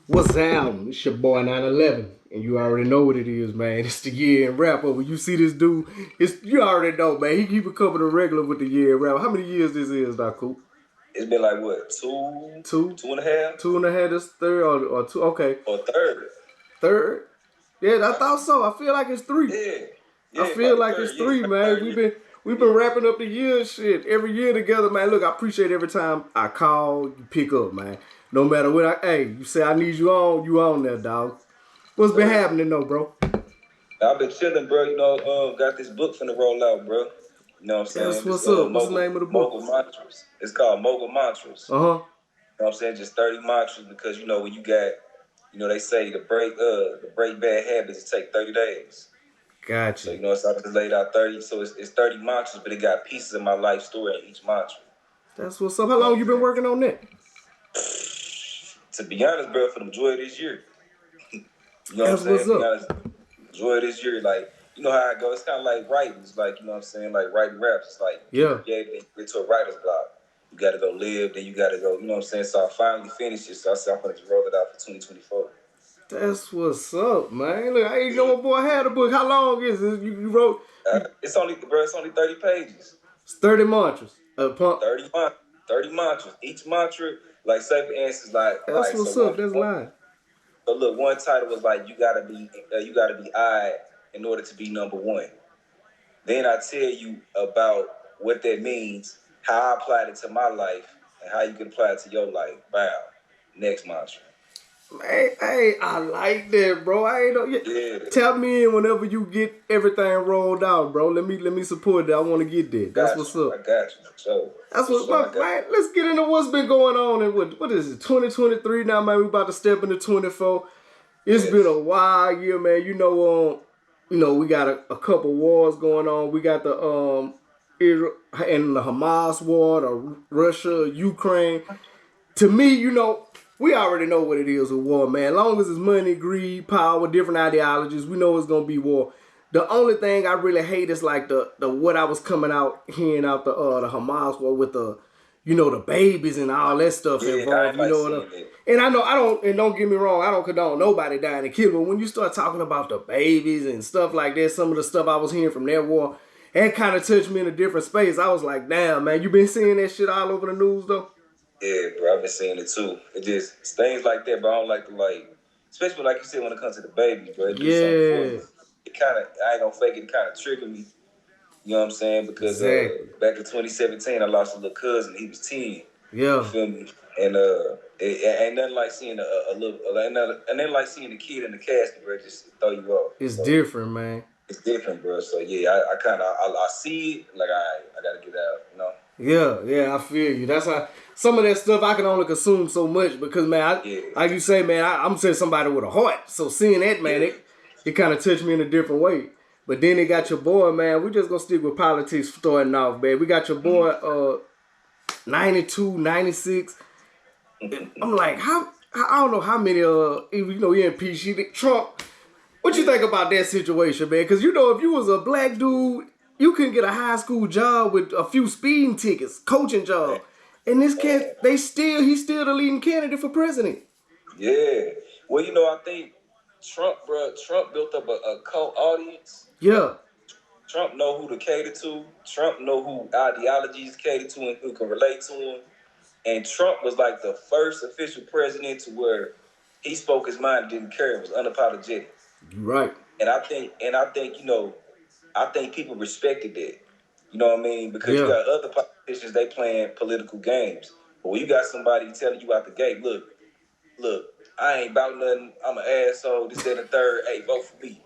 What's happening? It's your boy 911, and you already know what it is, man. It's the year in rap. When you see this dude, you already know, man. He keep it coming to regular with the year in rap. How many years this is, Doc Coop? It's been like what, two, Two, 2.5, 2.5. This third or two? Okay, or third. third. Yeah, I thought so. I feel like it's three. Yeah, I feel like third, it's three, man. third We've been wrapping up the year and shit every year together, man. Look, I appreciate every time I call, you pick up, man. No matter what you say I need you on there, dog. What's been happening though, bro? I've been chilling, bro. Got this book finna roll out, bro. You know what I'm saying? That's what's up. What's the name of the book? Mogul Mantras. It's called Mogul Mantras. Uh-huh. You know what I'm saying? Just 30 mantras because when you got, they say to break bad habits, it take 30 days. Gotcha. So, so I just laid out 30. So it's 30 mantras, but it got pieces of my life story in each mantra. That's what's up. How long you been working on that? To be honest, bro, for the majority of this year. That's what's up. Majority of this year, like, you know how it goes. It's kind of like writing. It's like, like writing raps. It's like, yeah, you get to a writer's block. You got to go live, then you got to go, So I finally finished it. So I said I'm going to roll it out for 2024. That's what's up, man. Look, I ain't know my boy had a book. How long is it? You wrote? It's only 30 pages. It's 30 mantras. 30 mantras. Each mantra, like, say for instance, like. That's what's up. That's lying. But look, one title was like, you gotta be I in order to be number one. Then I tell you about what that means, how I applied it to my life, and how you can apply it to your life. Wow. Next mantra. Hey, I like that, bro. I ain't know. Yeah. Tap me in whenever you get everything rolled out, bro. Let me support that. I want to get that. That's what's up. I got you. So that's what's up, man. Let's get into what's been going on and what is it? 2023 now, man. We about to step into 24. It's been a wild year, man. We got a couple wars going on. We got the Israel and the Hamas war, the Russia, Ukraine. To me, we already know what it is with war, man. As long as it's money, greed, power, different ideologies, we know it's gonna be war. The only thing I really hate is like the what I was hearing out the Hamas war with the babies and all that stuff involved. And don't get me wrong, I don't condone nobody dying and killing, but when you start talking about the babies and stuff like that, some of the stuff I was hearing from that war, that kind of touched me in a different space. I was like, damn, man, you been seeing that shit all over the news though? Yeah, bro, I've been seeing it too. It's things like that, bro. I don't like to especially like you said when it comes to the babies, bro. It kind of, I ain't gonna fake it, kind of triggered me. You know what I'm saying? Because back in 2017, I lost a little cousin. He was 10. Yeah. You feel me? And it ain't nothing like seeing and then like seeing the kid in the casket, bro, just throw you off. It's different, man. It's different, bro. So yeah, I see it, like I gotta get out, Yeah, I feel you. That's how some of that stuff I can only consume so much because, man, like you say, man, I'm saying somebody with a heart. So seeing that, man, it kind of touched me in a different way. But then they got your boy, man. We just gonna stick with politics starting off, man. We got your boy, 92, 96. I'm like, I don't know how many, he impeached Trump. What you think about that situation, man? Because, if you was a black dude, you couldn't get a high school job with a few speeding tickets, coaching job. And this cat, he's still the leading candidate for president. Yeah. Well, I think Trump built up a cult audience. Yeah. Trump know who to cater to. Trump know who ideologies cater to and who can relate to him. And Trump was like the first official president to where he spoke his mind, didn't care, it was unapologetic. Right. And I think I think people respected that. You know what I mean? Because you got other politicians, they playing political games. But when you got somebody telling you out the gate, look, I ain't about nothing. I'm an asshole. This, that, and the third. Hey, vote for me.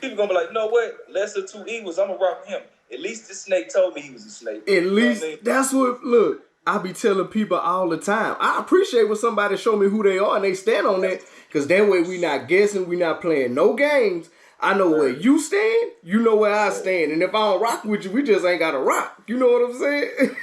People gonna be like, no, what? Lesser two evils. I'm gonna rock with him. At least this snake told me he was a snake. At least that's what. Look, I be telling people all the time. I appreciate when somebody show me who they are and they stand on that, because that way we not guessing, we not playing no games. I know where you stand, you know where I stand, and if I don't rock with you, we just ain't gotta rock. You know what I'm saying?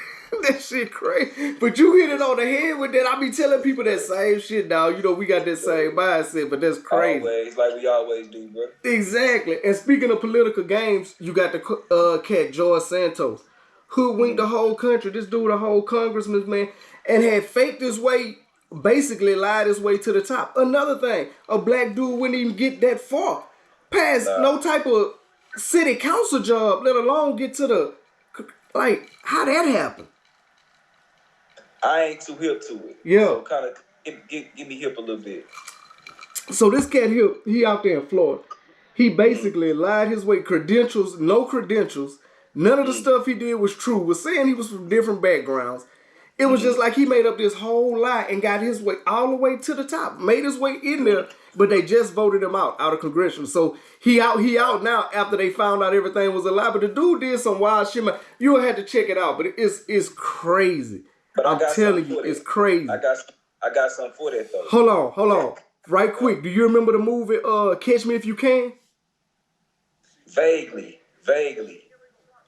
That shit crazy. But you hit it on the head with that. I be telling people that same shit, dog. We got that same mindset, but that's crazy. Always, like we always do, bro. Exactly. And speaking of political games, you got the cat George Santos, hoodwinked the whole country. This dude, a whole congressman, man, and had faked his way basically lied his way to the top. Another thing, a black dude wouldn't even get that far past no type of city council job, let alone get to the, like, how that happened? I ain't too hip to it. Yeah. So kind of give me hip a little bit. So this cat here, he out there in Florida. He basically lied his way, credentials, no credentials. None of the stuff he did was true. Was saying he was from different backgrounds. It was just like he made up this whole lie and got his way all the way to the top. Made his way in there, but they just voted him out of congressional. So he out now after they found out everything was a lie. But the dude did some wild shit. You had to check it out, but it's crazy. But I'm telling you, it's crazy. I got something for that though. Hold on. Right quick. Do you remember the movie Catch Me If You Can? Vaguely.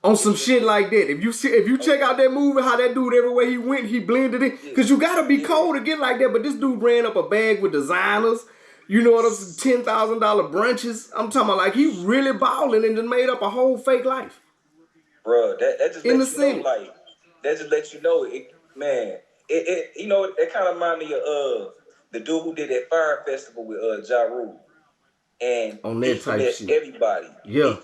On some shit like that. If you check out that movie, how that dude everywhere he went, he blended in. Because you gotta be cold to get like that. But this dude ran up a bag with designers. You know what I'm saying? $10,000 brunches. I'm talking about like he really balling and just made up a whole fake life. Bro, that just in lets the you know, like, that just lets you know, it you know, it kind of reminded me of the dude who did that fire festival with Ja Rule. And on that he type finessed shit. Everybody. Yeah.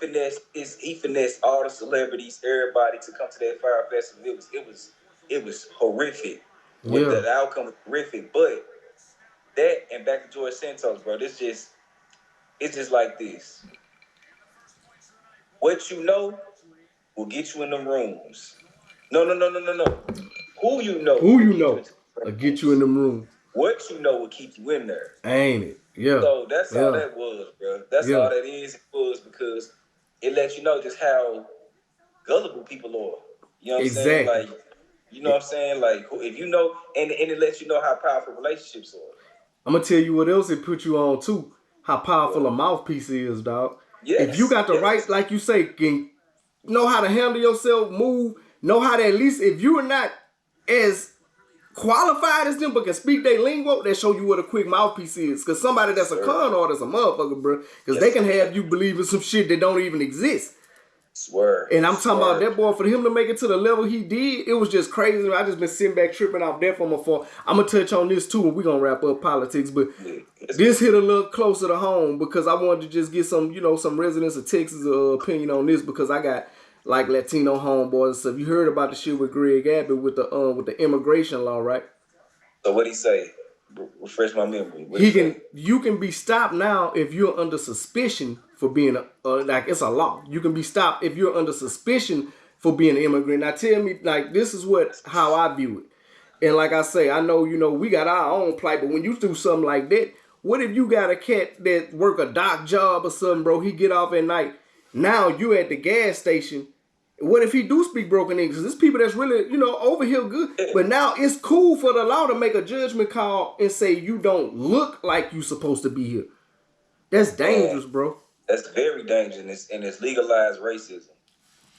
He finessed all the celebrities, everybody to come to that fire festival. It was horrific. With the outcome was horrific. But that and back to George Santos, bro, it's just like this. What you know will get you in them rooms. No. Who you know will get you in them rooms. What you know will keep you in there. Ain't it? Yeah. So that's all that was, bro. That's all that is. It was because it lets you know just how gullible people are. You know what I'm saying? Like, you know what I'm saying? Like, if you know, and it lets you know how powerful relationships are. I'm gonna tell you what else it put you on too. How powerful a mouthpiece is, dog. Yes. If you got the right, like you say, can know how to handle yourself, move, know how to at least, if you are not as qualified as them but can speak their lingo, they show you what a quick mouthpiece is. Because somebody that's a con artist, a motherfucker, bro. Because they can have you believing some shit that don't even exist. Swear. And I'm talking about that boy, for him to make it to the level he did, it was just crazy. I just been sitting back tripping off that from afar. I'm going to touch on this too, and we're going to wrap up politics. But this hit a little closer to home because I wanted to just get some, some residents of Texas opinion on this because I got like Latino homeboys and stuff. You heard about the shit with Greg Abbott with the immigration law, right? So what'd he say? Refresh my memory. You can be stopped now if you're under suspicion for being like it's a law. You can be stopped if you're under suspicion for being an immigrant. Now tell me, like, this is how I view it. And like I say, I know, we got our own plight, but when you do something like that, what if you got a cat that work a dock job or something, bro? He get off at night. Now you at the gas station. What if he do speak broken English? There's people that's really, over here good. But now it's cool for the law to make a judgment call and say you don't look like you supposed to be here. That's dangerous, bro. That's very dangerous, and it's legalized racism.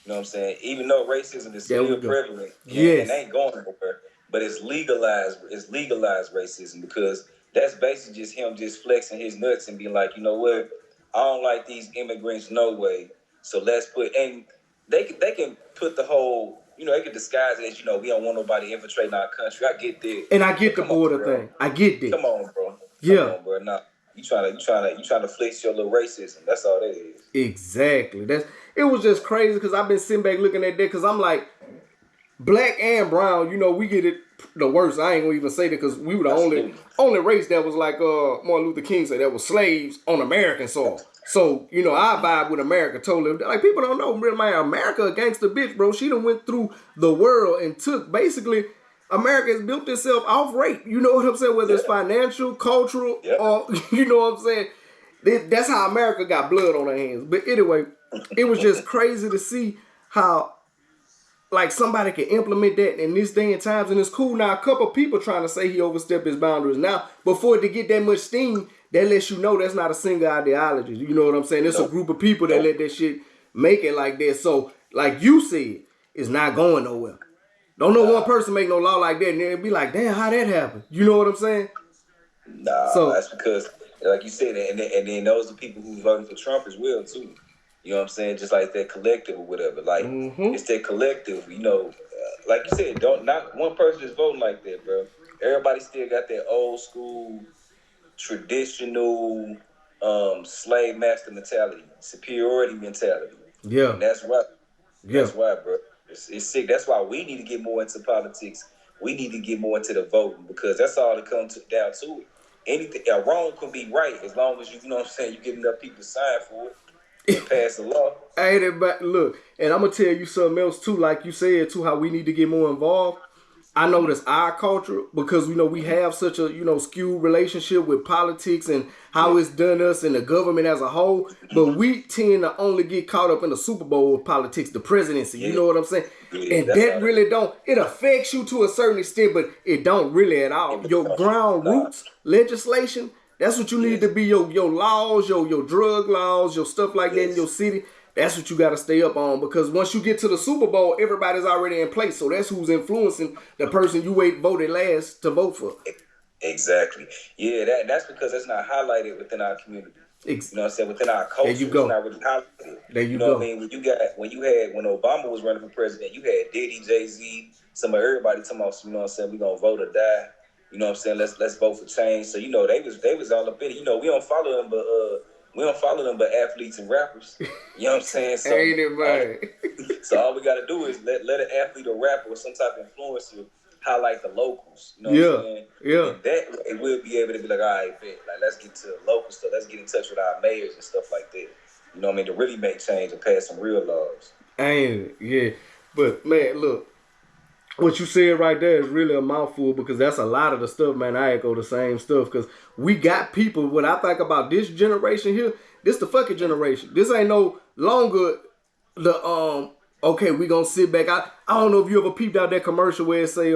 You know what I'm saying? Even though racism is still prevalent, and ain't going nowhere, but it's legalized. It's legalized racism because that's basically just him just flexing his nuts and being like, you know what? I don't like these immigrants, no way. So let's put, and they can put the whole, they can disguise it as, we don't want nobody infiltrating our country. I get that. And I get the border thing. I get that. Come on, bro. Come on, bro. Nah, you trying to flex your little racism. That's all that is. Exactly. It was just crazy because I've been sitting back looking at that because I'm like, black and brown, we get it the worst. I ain't gonna even say that because we were the only race that was like Martin Luther King said that was slaves on American soil. So, I vibe with America totally. Like, people don't know, man, America a gangster bitch, bro. She done went through the world and took, basically, America has built itself off rape. You know what I'm saying? Whether it's financial, cultural, or, you know what I'm saying? That's how America got blood on her hands. But anyway, it was just crazy to see how, like, somebody can implement that in this day and times. And it's cool now. A couple people trying to say he overstepped his boundaries. Now, before it to get that much steam, that lets you know that's not a single ideology. You know what I'm saying? It's a group of people that let that shit make it like that. So, like you said, it's not going nowhere. Don't know one person make no law like that and then be like, damn, how that happened? You know what I'm saying? Nah, so that's because, like you said, and then those are people who's voting for Trump as well, too. You know what I'm saying? Just like that collective or whatever. Like, it's that collective, like you said, not one person is voting like that, bro. everybody still got that old school, traditional, slave master mentality, superiority mentality. Yeah. And that's why. Yeah. That's why, bro. It's sick. That's why we need to get more into politics. We need to get more into the voting because that's all it comes down to it. Anything wrong can be right as long as you know what I'm saying, you get enough people to sign for it and pass the law. Hey, but look, and I'm gonna tell you something else too, like you said too, how we need to get more involved. I know that's our culture because we have such a skewed relationship with politics and how it's done us and the government as a whole. But we tend to only get caught up in the Super Bowl of politics, the presidency. You know what I'm saying? And that really don't. It affects you to a certain extent, but it don't really at all. Your ground roots legislation. That's what you need to be. Your laws, your drug laws, your stuff like that in your city. That's what you got to stay up on because once you get to the Super Bowl, everybody's already in place. So that's who's influencing the person you voted last to vote for. Exactly. Yeah, that's because that's not highlighted within our community. You know what I'm saying? Within our culture, there you go. It's not really highlighted. There you know go. What I mean? When Obama was running for president, you had Diddy, Jay-Z, everybody talking about, we're gonna vote or die. You know what I'm saying? Let's vote for change. So, they was all up in it. We don't follow them, but athletes and rappers. You know what I'm saying? So, ain't it, man? So all we got to do is let an athlete or rapper or some type of influencer highlight the locals. You know what I'm saying? Yeah. And that way we'll be able to be like, all right, bet. Like, let's get to the local stuff. Let's get in touch with our mayors and stuff like that. You know what I mean? To really make change and pass some real laws. Ain't it? Yeah. But, man, look. What you said right there is really a mouthful because that's a lot of the stuff, man. I echo the same stuff because we got people. What I think about this generation here, this the fucking generation. This ain't no longer the okay, we gonna sit back. I don't know if you ever peeped out that commercial where it say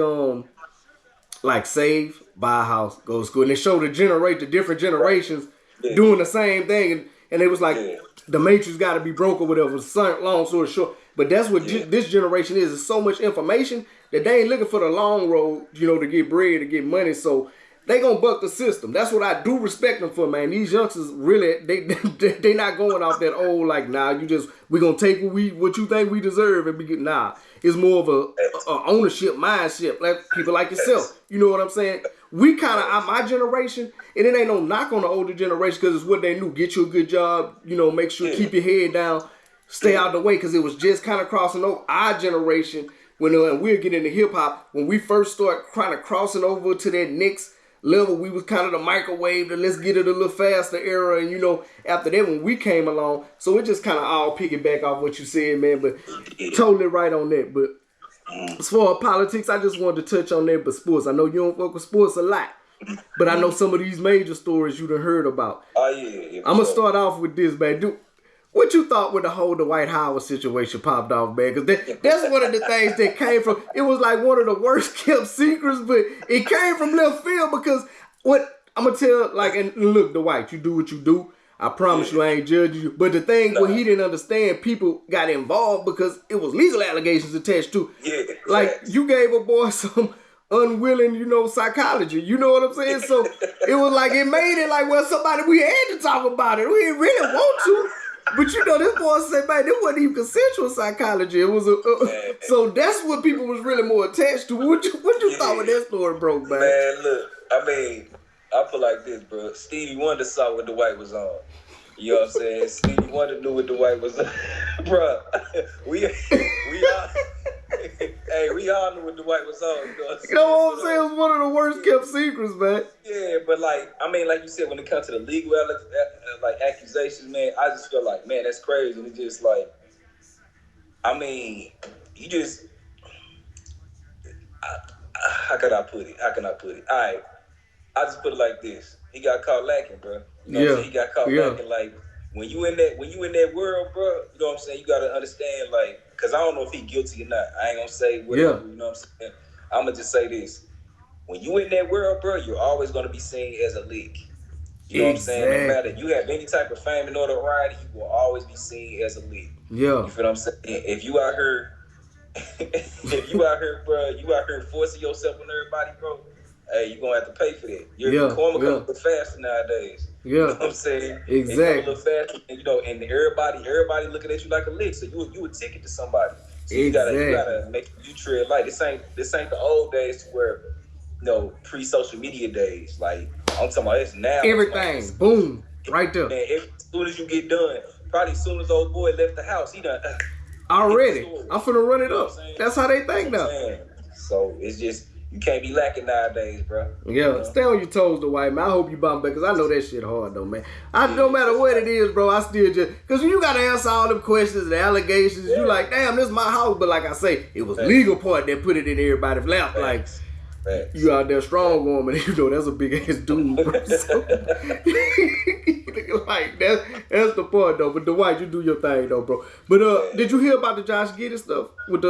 like save, buy a house, go to school, and they show the different generations doing the same thing, and it was like the matrix got to be broke or whatever. Long story short, but that's what this generation is. There's so much information that they ain't looking for the long road, to get bread, to get money. So they gonna buck the system. That's what I do respect them for, man. These youngsters really, they not going off that old like, nah, we gonna take what you think we deserve and be good. Nah, it's more of a ownership mindset, like people like yourself. You know what I'm saying? We kind of, my generation, and it ain't no knock on the older generation because it's what they knew. Get you a good job, make sure keep your head down, stay out the way, because it was just kind of crossing over our generation. When we'll get into hip hop, when we first start kind of crossing over to that next level, we was kind of the microwave, the let's get it a little faster era, and after that when we came along, so it just kind of all piggyback off what you said, man. But totally right on that. But as far as politics, I just wanted to touch on that. But sports, I know you don't fuck with sports a lot, but I know some of these major stories you done heard about. Oh yeah. I'm gonna start off with this, man. What you thought when the whole Dwight Howard situation popped off, man? Because that's one of the things that came from, it was like one of the worst kept secrets, but it came from left field because what I'm going to tell, and look, Dwight, you do what you do. I promise you I ain't judging you. But the thing, what he didn't understand, people got involved because it was legal allegations attached to. Yeah. Like, you gave a boy some unwilling, psychology. You know what I'm saying? So it was like, it made it like, well, somebody, we had to talk about it. We didn't really want to. But this boy said, man, it wasn't even consensual psychology. It was so that's what people was really more attached to. What you thought when that story broke, man? Man, look, I put like this, bro. Stevie Wonder saw what Dwight was on. You know what I'm saying? Stevie Wonder knew what Dwight was on. Bro, we all we all knew what Dwight was on. You know what I'm saying? It was one of the worst kept secrets, man. Yeah, but like you said, when it comes to the legal accusations, man, I just feel like, man, that's crazy. And it's just like, you just, how can I put it? All right, I just put it like this. He got caught lacking, bro. You know what I'm saying? He got caught lacking. Like, when you in that world, bro, you know what I'm saying? You got to understand, like, because I don't know if he guilty or not. I ain't going to say whatever, you know what I'm saying? I'm going to just say this. When you in that world, bro, you're always going to be seen as a lick. You know what I'm saying? No matter, you have any type of fame and notoriety, you will always be seen as a lick. Yeah. You feel what I'm saying? If you out here, bro, you out here forcing yourself on everybody, bro, hey, you're going to have to pay for that. Your karma comes a little faster nowadays. Yeah. You know what I'm saying? Exactly. It comes a little faster, and everybody looking at you like a lick, so you a ticket to somebody. So you gotta make you tread light. This ain't the old days to where pre-social media days. Like I'm talking about, it's now. Everything, boom, right there. Man, as soon as you get done, probably as soon as old boy left the house, he done already. I'm finna run it up. That's how they think now. So it's just, you can't be lacking nowadays, bro. Yeah, stay on your toes, though, white man. I hope you bounce back, because I know that shit hard, though, man. No matter what it is, bro, I still just, because you got to answer all them questions and allegations. You like, damn, this is my house. But like I say, it was legal part that put it in everybody's lap. Like, you out there strong woman, you know, that's a big ass dude, bro. So, like, that's the part, though. But Dwight, you do your thing, though, bro. But did you hear about the Josh Giddey stuff with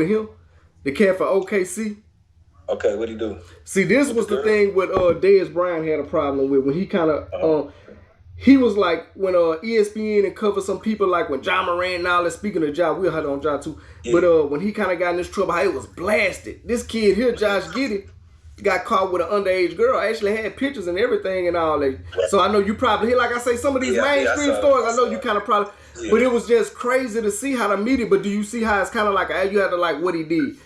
him? The cat for OKC? Okay, what'd he do? See, this was the thing with Dez Bryant had a problem with when he kind of he was like when ESPN and covered some people like when John Moran and all that. Speaking of John, we'll have it on John too. Yeah. But when he kind of got in this trouble, how it was blasted. This kid here, Josh Giddey, got caught with an underage girl. Actually had pictures and everything and all that. So I know you probably hear, like I say, some of these mainstream stories. I know you kind of probably, but it was just crazy to see how the media. But do you see how it's kind of like you had to like what he did?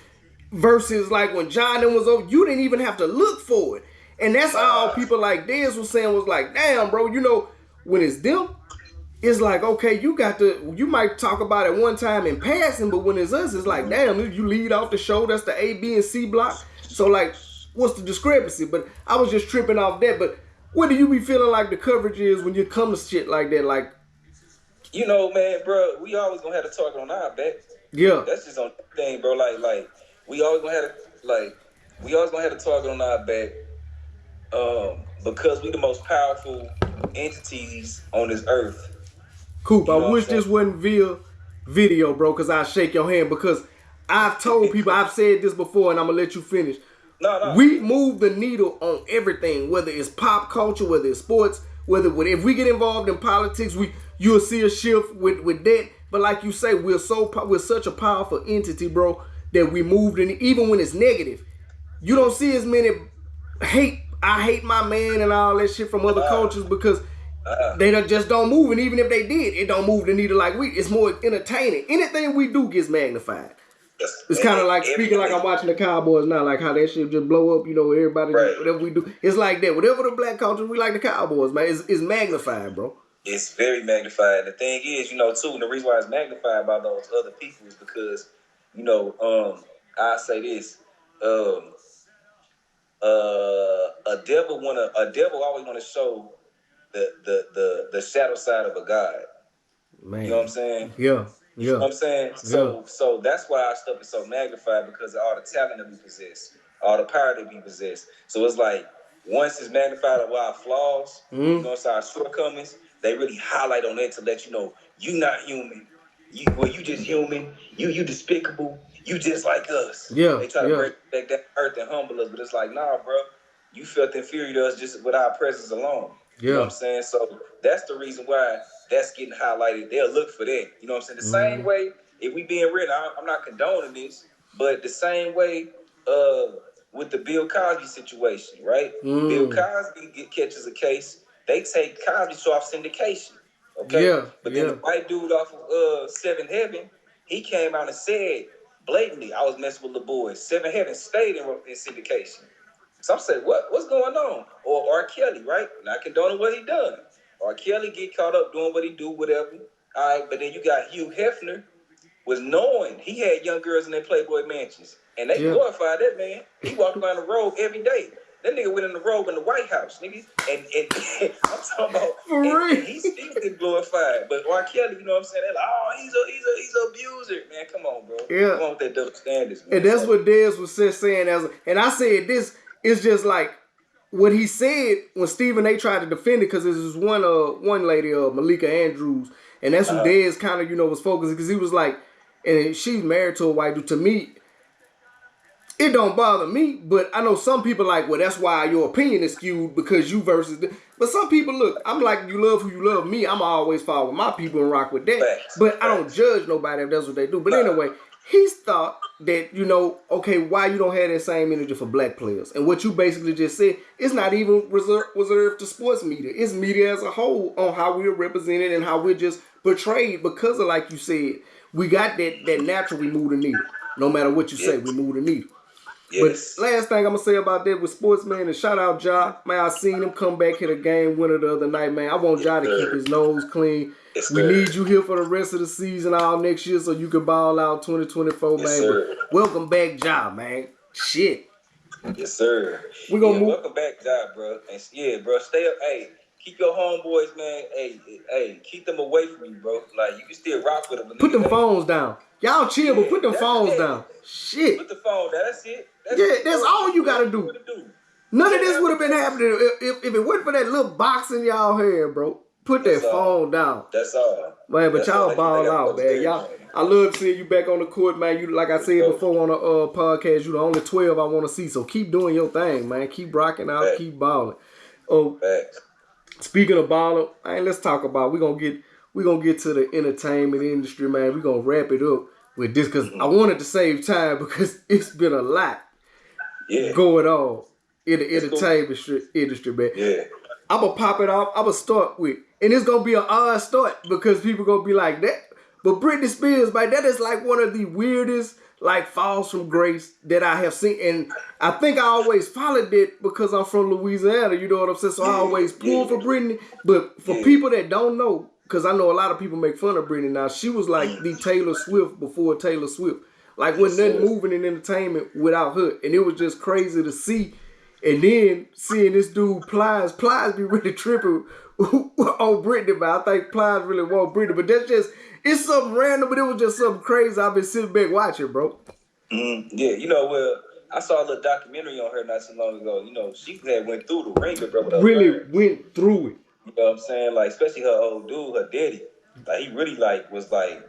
Versus like when John was over, you didn't even have to look for it. And that's all people like Dez was saying was like, damn, bro, you know, when it's them, it's like, okay, you might talk about it one time in passing, but when it's us, it's like, damn, you lead off the show, that's the A, B, and C block. So like, what's the discrepancy? But I was just tripping off that. But what do you be feeling like the coverage is when you come to shit like that? Like, you know, man, bro, we always gonna have to talk on our back. Yeah. That's just on the thing, bro. Like, we always gonna have to target on our back, because we the most powerful entities on this earth. Coop, I wish this wasn't via video, bro, because I shake your hand, because I've told people, I've said this before, and I'm gonna let you finish. No. We move the needle on everything, whether it's pop culture, whether it's sports, if we get involved in politics, you'll see a shift with that. But like you say, we're such a powerful entity, bro, that we moved in, even when it's negative. You don't see as many I hate my man and all that shit from other cultures, because they just don't move. And even if they did, it don't move the needle like it's more entertaining. Anything we do gets magnified. It's kind of like speaking like I'm watching the Cowboys now, like how that shit just blow up, you know, everybody, whatever we do. It's like that. Whatever the black culture, we like the Cowboys, man. It's magnified, bro. It's very magnified. The thing is, you know, too, and the reason why it's magnified by those other people is because, you know, I say this, a devil always want to show the shadow side of a god. Man. You know what I'm saying? Yeah. You know what I'm saying? So that's why our stuff is so magnified, because of all the talent that we possess, all the power that we possess. So it's like, once it's magnified of our flaws, you know, our shortcomings, they really highlight on that to let you know you not human. You just human. You despicable. You just like us. Yeah. They try to break that earth and humble us, but it's like, nah, bro. You felt inferior to us just with our presence alone. You know what I'm saying? So that's the reason why that's getting highlighted. They'll look for that. You know what I'm saying? The same way, if we being real, I'm not condoning this, but the same way with the Bill Cosby situation, right? Bill Cosby catches a case. They take Cosby show off syndication. Okay? Yeah. But then the white dude off of Seven Heaven, he came out and said blatantly, I was messing with the boys. Seven Heaven stayed in syndication. Some say, what's going on? Or R. Kelly, right? Not condoning what he done. R. Kelly get caught up doing what he do, whatever. All right, but then you got Hugh Hefner was knowing he had young girls in their Playboy mansions. And they glorified that man. He walked around the robe every day. That nigga went in the robe in the White House, nigga. And I'm talking about, and he still get glorified. But R. Kelly, you know what I'm saying? They're like, oh, he's an abuser. Man, come on, bro. Yeah. Come on with that double standards, man. And that's what Dez was saying. And I said this, it's just like what he said when Stephen A. tried to defend it, because this is one lady, Malika Andrews, and that's who Dez kind of, you know, was focusing, because he was like, and she's married to a white dude. To me, it don't bother me, but I know some people like, well, that's why your opinion is skewed, because you versus but some people, look, I'm like, you love who you love. Me, I'm always follow my people and rock with that. But I don't judge nobody if that's what they do. But anyway, he's thought that, you know, okay, why you don't have that same energy for black players? And what you basically just said, it's not even reserved to sports media. It's media as a whole on how we're represented and how we're just portrayed, because of, like you said, we got that natural, we move the needle. No matter what you say, we move the needle. Yes. But last thing I'm gonna say about that with sports, man, is shout out Ja. Man, I seen him come back hit a game winner the other night, man. I want Ja to keep his nose clean. Yes, We need you here for the rest of the season all next year so you can ball out 2024, Yes, man. sir. But welcome back, Ja, man. Shit. Yes, sir. We gonna move. Welcome back, Ja, bro. And yeah, bro, stay up. Hey, keep your homeboys, man. Hey, keep them away from you, bro. Like you can still rock with them. Put them phones down. Y'all chill, but put them phones down. Shit. Put the phone down. That's it. That's all you gotta do. None of this would have been happening if it weren't for that little box in y'all hand, bro. Put that phone down. That's all. Man, but y'all ball out, man. Y'all, I love seeing you back on the court, man. You, like I said before on the podcast, you the only 12 I want to see. So keep doing your thing, man. Keep rocking out, keep balling. Oh, speaking of balling, man, let's talk about. We're gonna get to the entertainment industry, man. We're gonna wrap it up with this because I wanted to save time because it's been a lot going on in the entertainment industry, man. Yeah. I'm going to pop it off. I'm going to start with, and it's going to be an odd start because people going to be like that. But Britney Spears, man, that is like one of the weirdest, like, falls from grace that I have seen. And I think I always followed it because I'm from Louisiana, you know what I'm saying? So I always pull for Britney. But for people that don't know, because I know a lot of people make fun of Britney now, she was like the Taylor Swift before Taylor Swift. Like, wasn't nothing moving in entertainment without her. And it was just crazy to see. And then seeing this dude Plies be really tripping on Britney, but I think Plies really want Britney. But that's just, it's something random, but it was just something crazy I've been sitting back watching, bro. Yeah, well, I saw a little documentary on her not so long ago. She had went through the ringer, bro. Went through it. You know what I'm saying? Like, especially her old dude, her daddy. Like, he really, like, was like,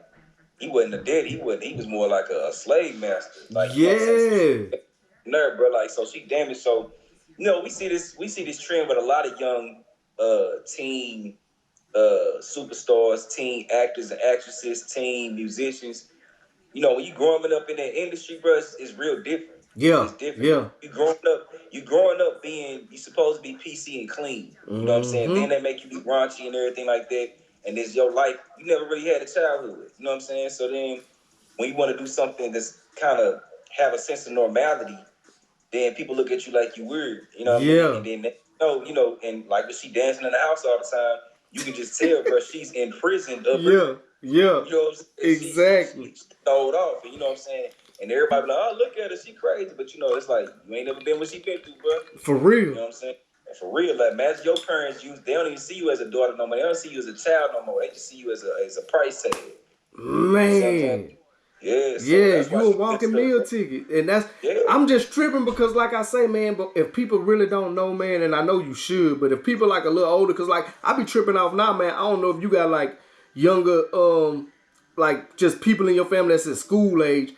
he wasn't a daddy. He was more like a slave master. Like, nerd, bro. Like, so she damaged. So, we see this trend with a lot of young teen superstars, teen actors and actresses, teen musicians. When you growing up in that industry, bro, it's real different. Yeah, it's different. Yeah. You growing up being, you supposed to be PC and clean. You know what I'm saying? Then they make you be raunchy and everything like that. And this your life. You never really had a childhood. You know what I'm saying? So then, when you want to do something that's kind of have a sense of normality, then people look at you like you weird. You know what I mean? And then, and like when she dancing in the house all the time, you can just tell, bro, she's in prison. Yeah. You know what I'm saying? Exactly. She's throwed off. And you know what I'm saying? And everybody be like, oh, look at her, she crazy. But it's like, you ain't never been what she been through, bro. For real. You know what I'm saying? And for real, like, imagine your parents, they don't even see you as a daughter no more. They don't see you as a child no more. They just see you as a price tag. Man. Yeah, so you a walking meal ticket. And that's, I'm just tripping because, like I say, man, but if people really don't know, man, and I know you should, but if people like a little older, because like I be tripping off now, man, I don't know if you got like younger, like just people in your family that's in school age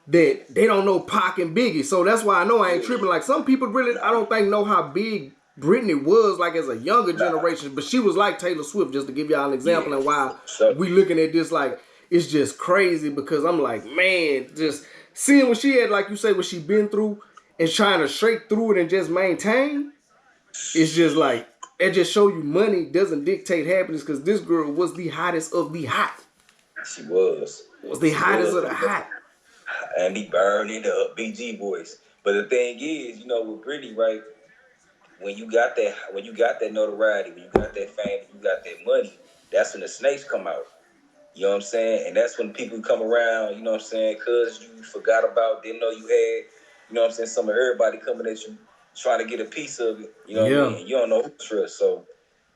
that they don't know Pac and Biggie. So that's why I know I ain't tripping. Like some people really, I don't think know how big Britney was like as a younger generation, but she was like Taylor Swift, just to give y'all an example and why we looking at this like, it's just crazy because I'm like, man, just seeing what she had, like you say, what she been through and trying to shake through it and just maintain, it's just like, it just show you money doesn't dictate happiness because this girl was the hottest of the hot. She was. Was the hottest of the hot. And he burning up BG voice. But the thing is, with Britney, right, when you got that notoriety, when you got that fame, you got that money, that's when the snakes come out. You know what I'm saying? And that's when people come around, you know what I'm saying, because you forgot about, didn't know you had, you know what I'm saying, some of everybody coming at you, trying to get a piece of it, you know what I mean? And you don't know who to trust. So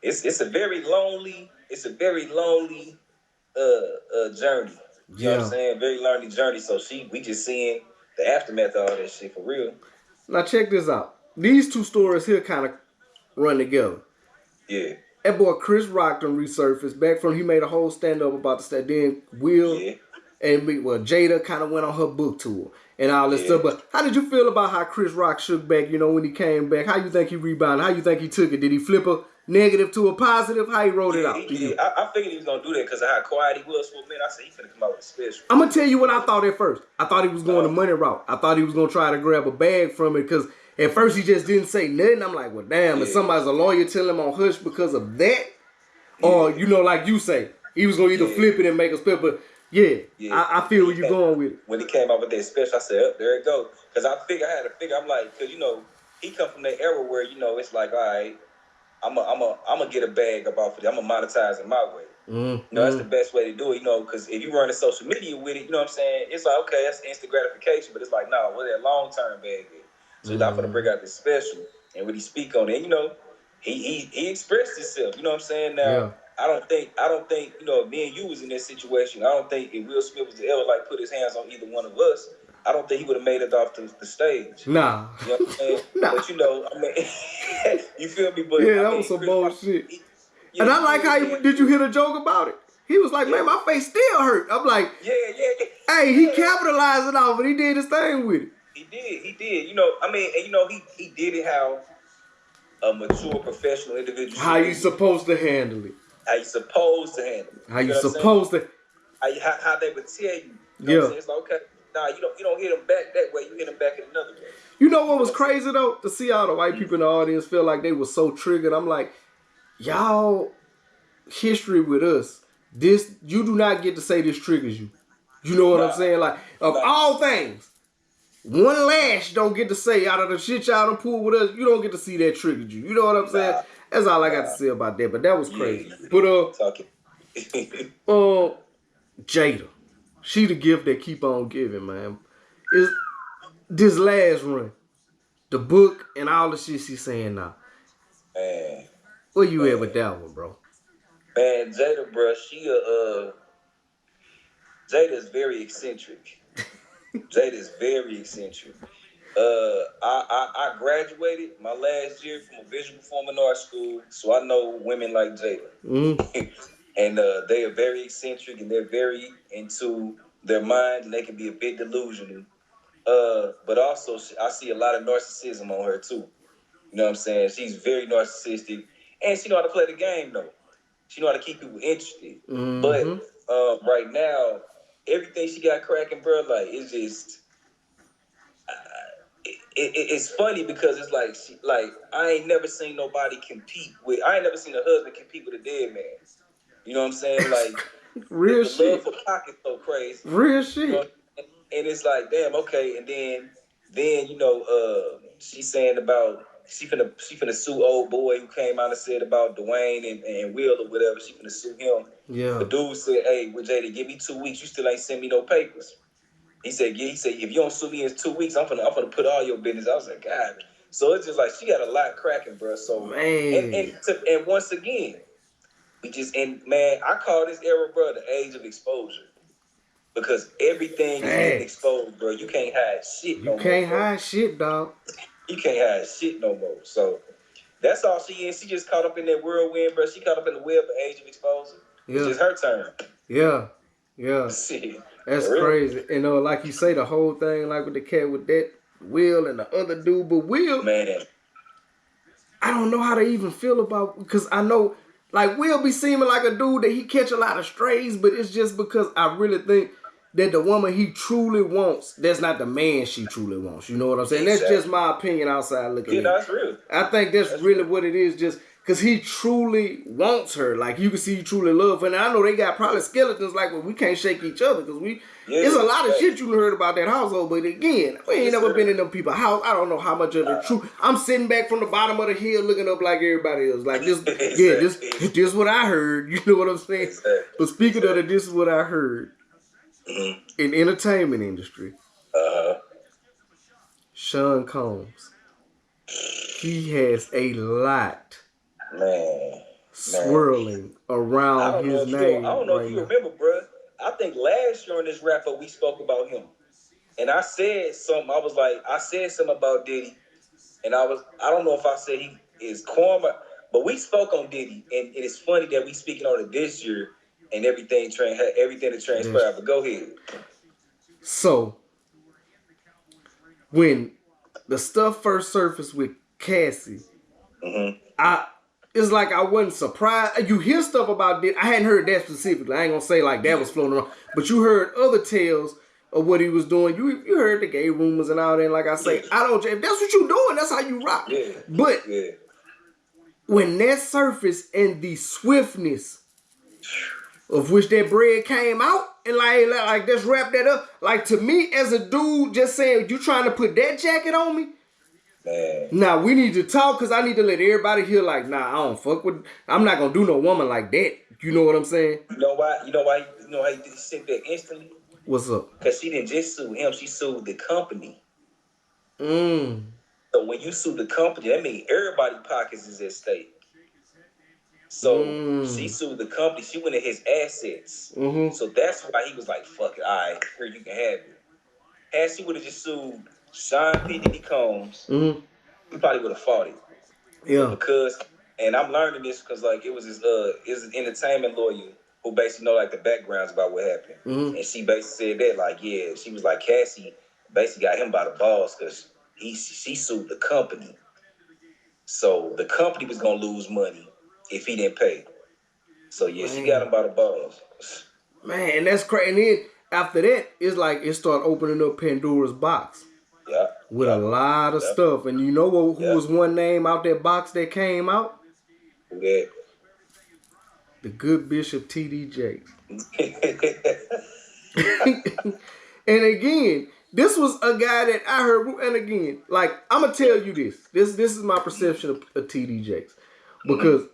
it's a very lonely journey. You know what I'm saying? Very lonely journey. So we just seeing the aftermath of all that shit for real. Now check this out. These two stories here kind of run together. Yeah. That boy Chris Rock done resurfaced back from, he made a whole stand-up about the stand. Then Will and Jada kind of went on her book tour and all this stuff. But how did you feel about how Chris Rock shook back, when he came back? How you think he rebounded? How you think he took it? Did he flip a negative to a positive? How he wrote it out? I figured he was going to do that because of how quiet he was for a minute. I said, he's going to come out with a special. I'm going to tell you what I thought at first. I thought he was going the money route. I thought he was going to try to grab a bag from it because at first he just didn't say nothing. I'm like, well, damn, if somebody's a lawyer telling him on hush because of that, or, like you say, he was going to either flip it and make a split. But Yeah, Yeah, I feel where you're going with it. When he came out with that special, I said, "Oh, there it go." Because I had to figure. I'm like, because he come from that era where it's like, all right, I'm gonna get a bag up off of it. I'm gonna monetize it my way. That's the best way to do it. Because if you run a social media with it, you know what I'm saying. It's like, okay, that's instant gratification, but it's like, nah, what that long term bag is. So he's not gonna bring out this special, and when he speak on it, he expressed himself. You know what I'm saying? Now, yeah. I don't think if me and you was in this situation, I don't think if Will Smith was to ever like put his hands on either one of us, I don't think he would have made it off the stage. Nah. You know what I'm saying? Nah. But I mean, you feel me? But yeah, that was some bullshit. And I like how did you hear the joke about it? He was like, man, my face still hurt. I'm like, yeah. Hey, he capitalized it off, but he did his thing with it. He did. He did it how a mature professional individual. How you supposed to handle it? How you supposed to handle it? How you supposed to? How they would tell you? You know what I'm saying? It's like, okay, nah, you don't hit them back that way. You hit them back in another way. You know what was crazy though? To see all the white people in the audience feel like they were so triggered. I'm like, y'all history with us. This you do not get to say this triggers you. You know what I'm saying? Like of all things, one lash don't get to say out of the shit y'all done pulled with us. You don't get to see that triggered you. You know what I'm saying? That's all I got to say about that. But that was crazy. But Jada, she the gift that keep on giving, man. Is this last run, the book and all the shit she's saying now. Man, where you at with that one, bro? Man, Jada, bro, Jada's very eccentric. Jada's very eccentric. I graduated my last year from a visual performing arts school, so I know women like Jada. And they are very eccentric, and they're very into their mind, and they can be a bit delusional. But also, I see a lot of narcissism on her, too. You know what I'm saying? She's very narcissistic, and she know how to play the game, though. She know how to keep people interested. But right now, everything she got cracking, bro, like, it's just... It's funny because it's like I ain't never seen nobody compete with... I ain't never seen a husband compete with a dead man. You know what I'm saying? Like... Real the shit. love for pocket's so crazy. Real shit. You know? And it's like, damn, okay. And then she's saying about... She finna sue old boy who came out and said about Dwayne and Will or whatever. She finna sue him. Yeah. The dude said, "Hey, with Jada, give me 2 weeks. You still ain't send me no papers." He said, "Yeah." He said, "If you don't sue me in 2 weeks, I'm finna put all your business." I was like, God. So it's just like she got a lot cracking, bro. So man, and once again, I call this era, bro, the age of exposure. Because everything is getting exposed, bro. You can't hide shit no more. You can't hide shit, dog. You can't hide shit no more. So that's all she is. She just caught up in that whirlwind, bro. She caught up in the web of age of exposure. Yeah. It's just her turn. Yeah. Shit. That's crazy. And like you say, the whole thing, like with the cat with that Will and the other dude, but Will, man, I don't know how to even feel about, because I know, like, Will be seeming like a dude that he catch a lot of strays, but it's just because I really think that the woman he truly wants, that's not the man she truly wants. You know what I'm saying? Exactly. That's just my opinion outside looking at it. That's real. I think that's really what it is, just because he truly wants her. Like, you can see he truly love her. And I know they got probably skeletons like, well, we can't shake each other because there's a lot of shit you heard about that household. But again, we ain't never been in them people's house. I don't know how much of it true. I'm sitting back from the bottom of the hill looking up like everybody else. Like, this is what I heard. You know what I'm saying? But speaking of it, this is what I heard. In entertainment industry, Sean Combs, he has a lot swirling around his name. I don't know if you remember, bro. I think last year on this wrap up we spoke about him, and I said something. I said something about Diddy, and I don't know if I said he is karma, but we spoke on Diddy, and it's funny that we speaking on it this year, and everything that transpired. But go ahead. So, when the stuff first surfaced with Cassie, it's like I wasn't surprised. You hear stuff about this. I hadn't heard that specifically. I ain't gonna say like that was floating around, but you heard other tales of what he was doing. You heard the gay rumors and all that. And like I say, if that's what you doing, that's how you rock. Yeah. But when that surfaced and the swiftness of which that bread came out, and like just wrap that up. Like to me as a dude, just saying you trying to put that jacket on me. Man. Now we need to talk because I need to let everybody hear like, nah, I don't fuck with. I'm not gonna do no woman like that. You know what I'm saying? You know why? You know why? You know how he said that instantly? What's up? Because she didn't just sue him; she sued the company. Mm. So when you sue the company, that means everybody's pockets is at stake. So she sued the company. She went at his assets. Mm-hmm. So that's why he was like, "Fuck it, all right, here you can have it." Had she would have just sued Sean P. Diddy Combs, he probably would have fought it. Yeah. Because, and I'm learning this because like it was his entertainment lawyer who basically know like the backgrounds about what happened, and she basically said that like she was like Cassie basically got him by the balls because she sued the company, so the company was gonna lose money if he didn't pay. So yeah, she got him by the balls. Man, that's crazy. And then after that, it's like it started opening up Pandora's box. Yeah. With a lot of stuff. And you know who was one name out that box that came out? Who that? The good Bishop T.D. Jakes. And again, this was a guy that I heard, and again, like, I'm going to tell you this. This is my perception of T.D. Jakes. Because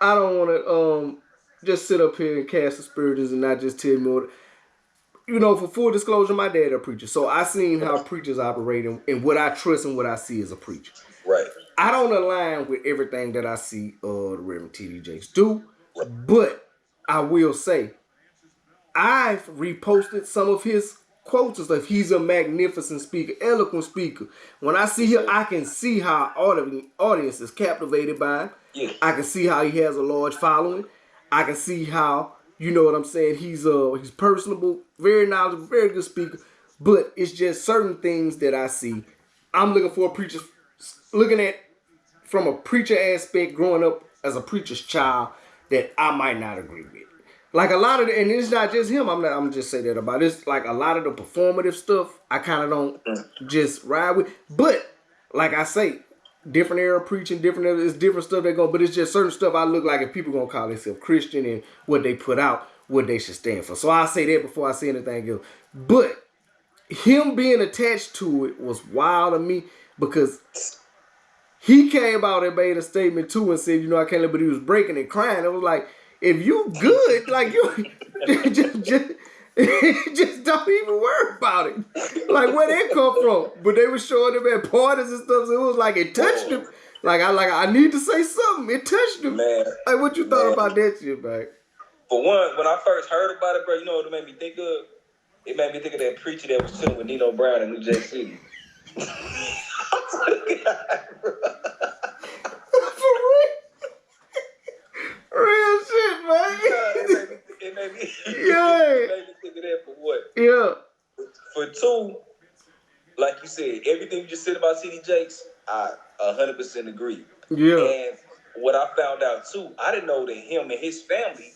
I don't want to just sit up here and cast aspersions and not just tell me what. You know, for full disclosure, my dad a preacher. So I seen how preachers operate and what I trust and what I see as a preacher. Right. I don't align with everything that I see the Reverend T.D. Jakes do. But I will say, I've reposted some of his quotes and stuff. He's a magnificent speaker, eloquent speaker. When I see him, I can see how audience is captivated by him. Yeah. I can see how he has a large following. I can see how, you know what I'm saying, he's personable, very knowledgeable, very good speaker. But it's just certain things that I see. I'm looking for a preacher, looking at from a preacher aspect, growing up as a preacher's child, that I might not agree with. Like a lot of and it's not just him, I'm just saying that about it. It's like a lot of the performative stuff I kind of don't just ride with. But like I say, different era preaching, it's different stuff they go, but it's just certain stuff I look like if people gonna call themselves Christian and what they put out, what they should stand for. So I say that before I say anything else. But him being attached to it was wild to me because he came out and made a statement too and said, you know, I can't live, but he was breaking and crying. It was like, if you good, like you just don't even worry about it. Like where that come from? But they were showing him at parties and stuff, so it was like it touched him. I need to say something. It touched him. Man, like what you thought about that shit, man? For one, when I first heard about it, bro, you know what it made me think of? It made me think of that preacher that was chilling with Nino Brown in New Jack City. Real shit, man. It made me think of that for what? Yeah. For two, like you said, everything you just said about T.D. Jakes, I 100% agree. Yeah. And what I found out too, I didn't know that him and his family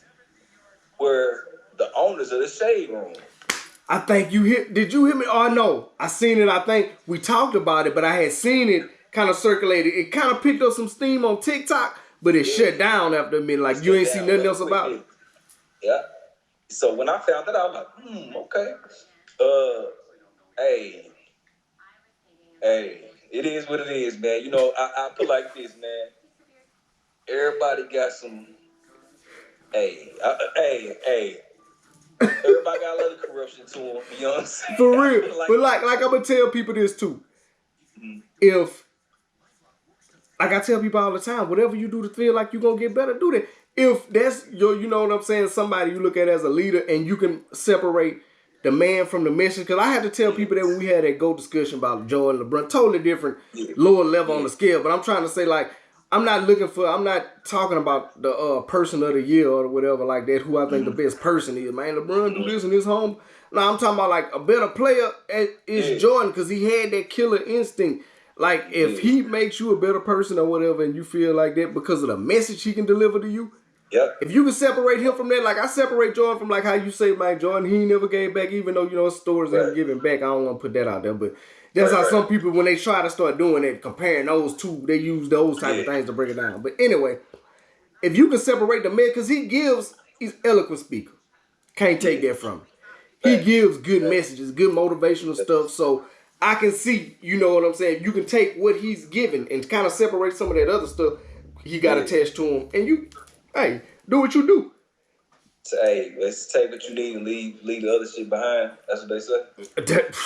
were the owners of the Shade Room. I think did you hear me? Oh no, I seen it. I think we talked about it, but I had seen it kind of circulated. It kind of picked up some steam on TikTok, but it shut down after a minute. Like you ain't seen nothing else about it. Yeah. So when I found that, I was like, okay. Hey, it is what it is, man. You know, I put like this, man. Everybody got some. Hey. Everybody got a little corruption to them. You know what I'm saying? For real. But like I'm gonna tell people this too. If like I tell people all the time, whatever you do to feel like you're gonna get better, do that. If that's you know what I'm saying, somebody you look at as a leader and you can separate the man from the message. Because I had to tell people that when we had that GOAT discussion about Jordan LeBron, totally different, lower level on the scale. But I'm trying to say, like, I'm not talking about the person of the year or whatever like that, who I think the best person is. Man, LeBron do this in his home. No, I'm talking about like a better player is Jordan because he had that killer instinct. Like if he makes you a better person or whatever and you feel like that because of the message he can deliver to you, if you can separate him from that, like I separate Jordan from like how you say, man, Jordan, he never gave back, even though, you know, stories of him giving back. I don't want to put that out there, but that's how some people, when they try to start doing it, comparing those two, they use those type of things to break it down. But anyway, if you can separate the man, because he's eloquent speaker. Can't take that from him. He gives good messages, good motivational stuff. So I can see, you know what I'm saying? You can take what he's given and kind of separate some of that other stuff he got attached to him. And you, hey, do what you do. So, hey, let's take what you need and leave the other shit behind. That's what they say.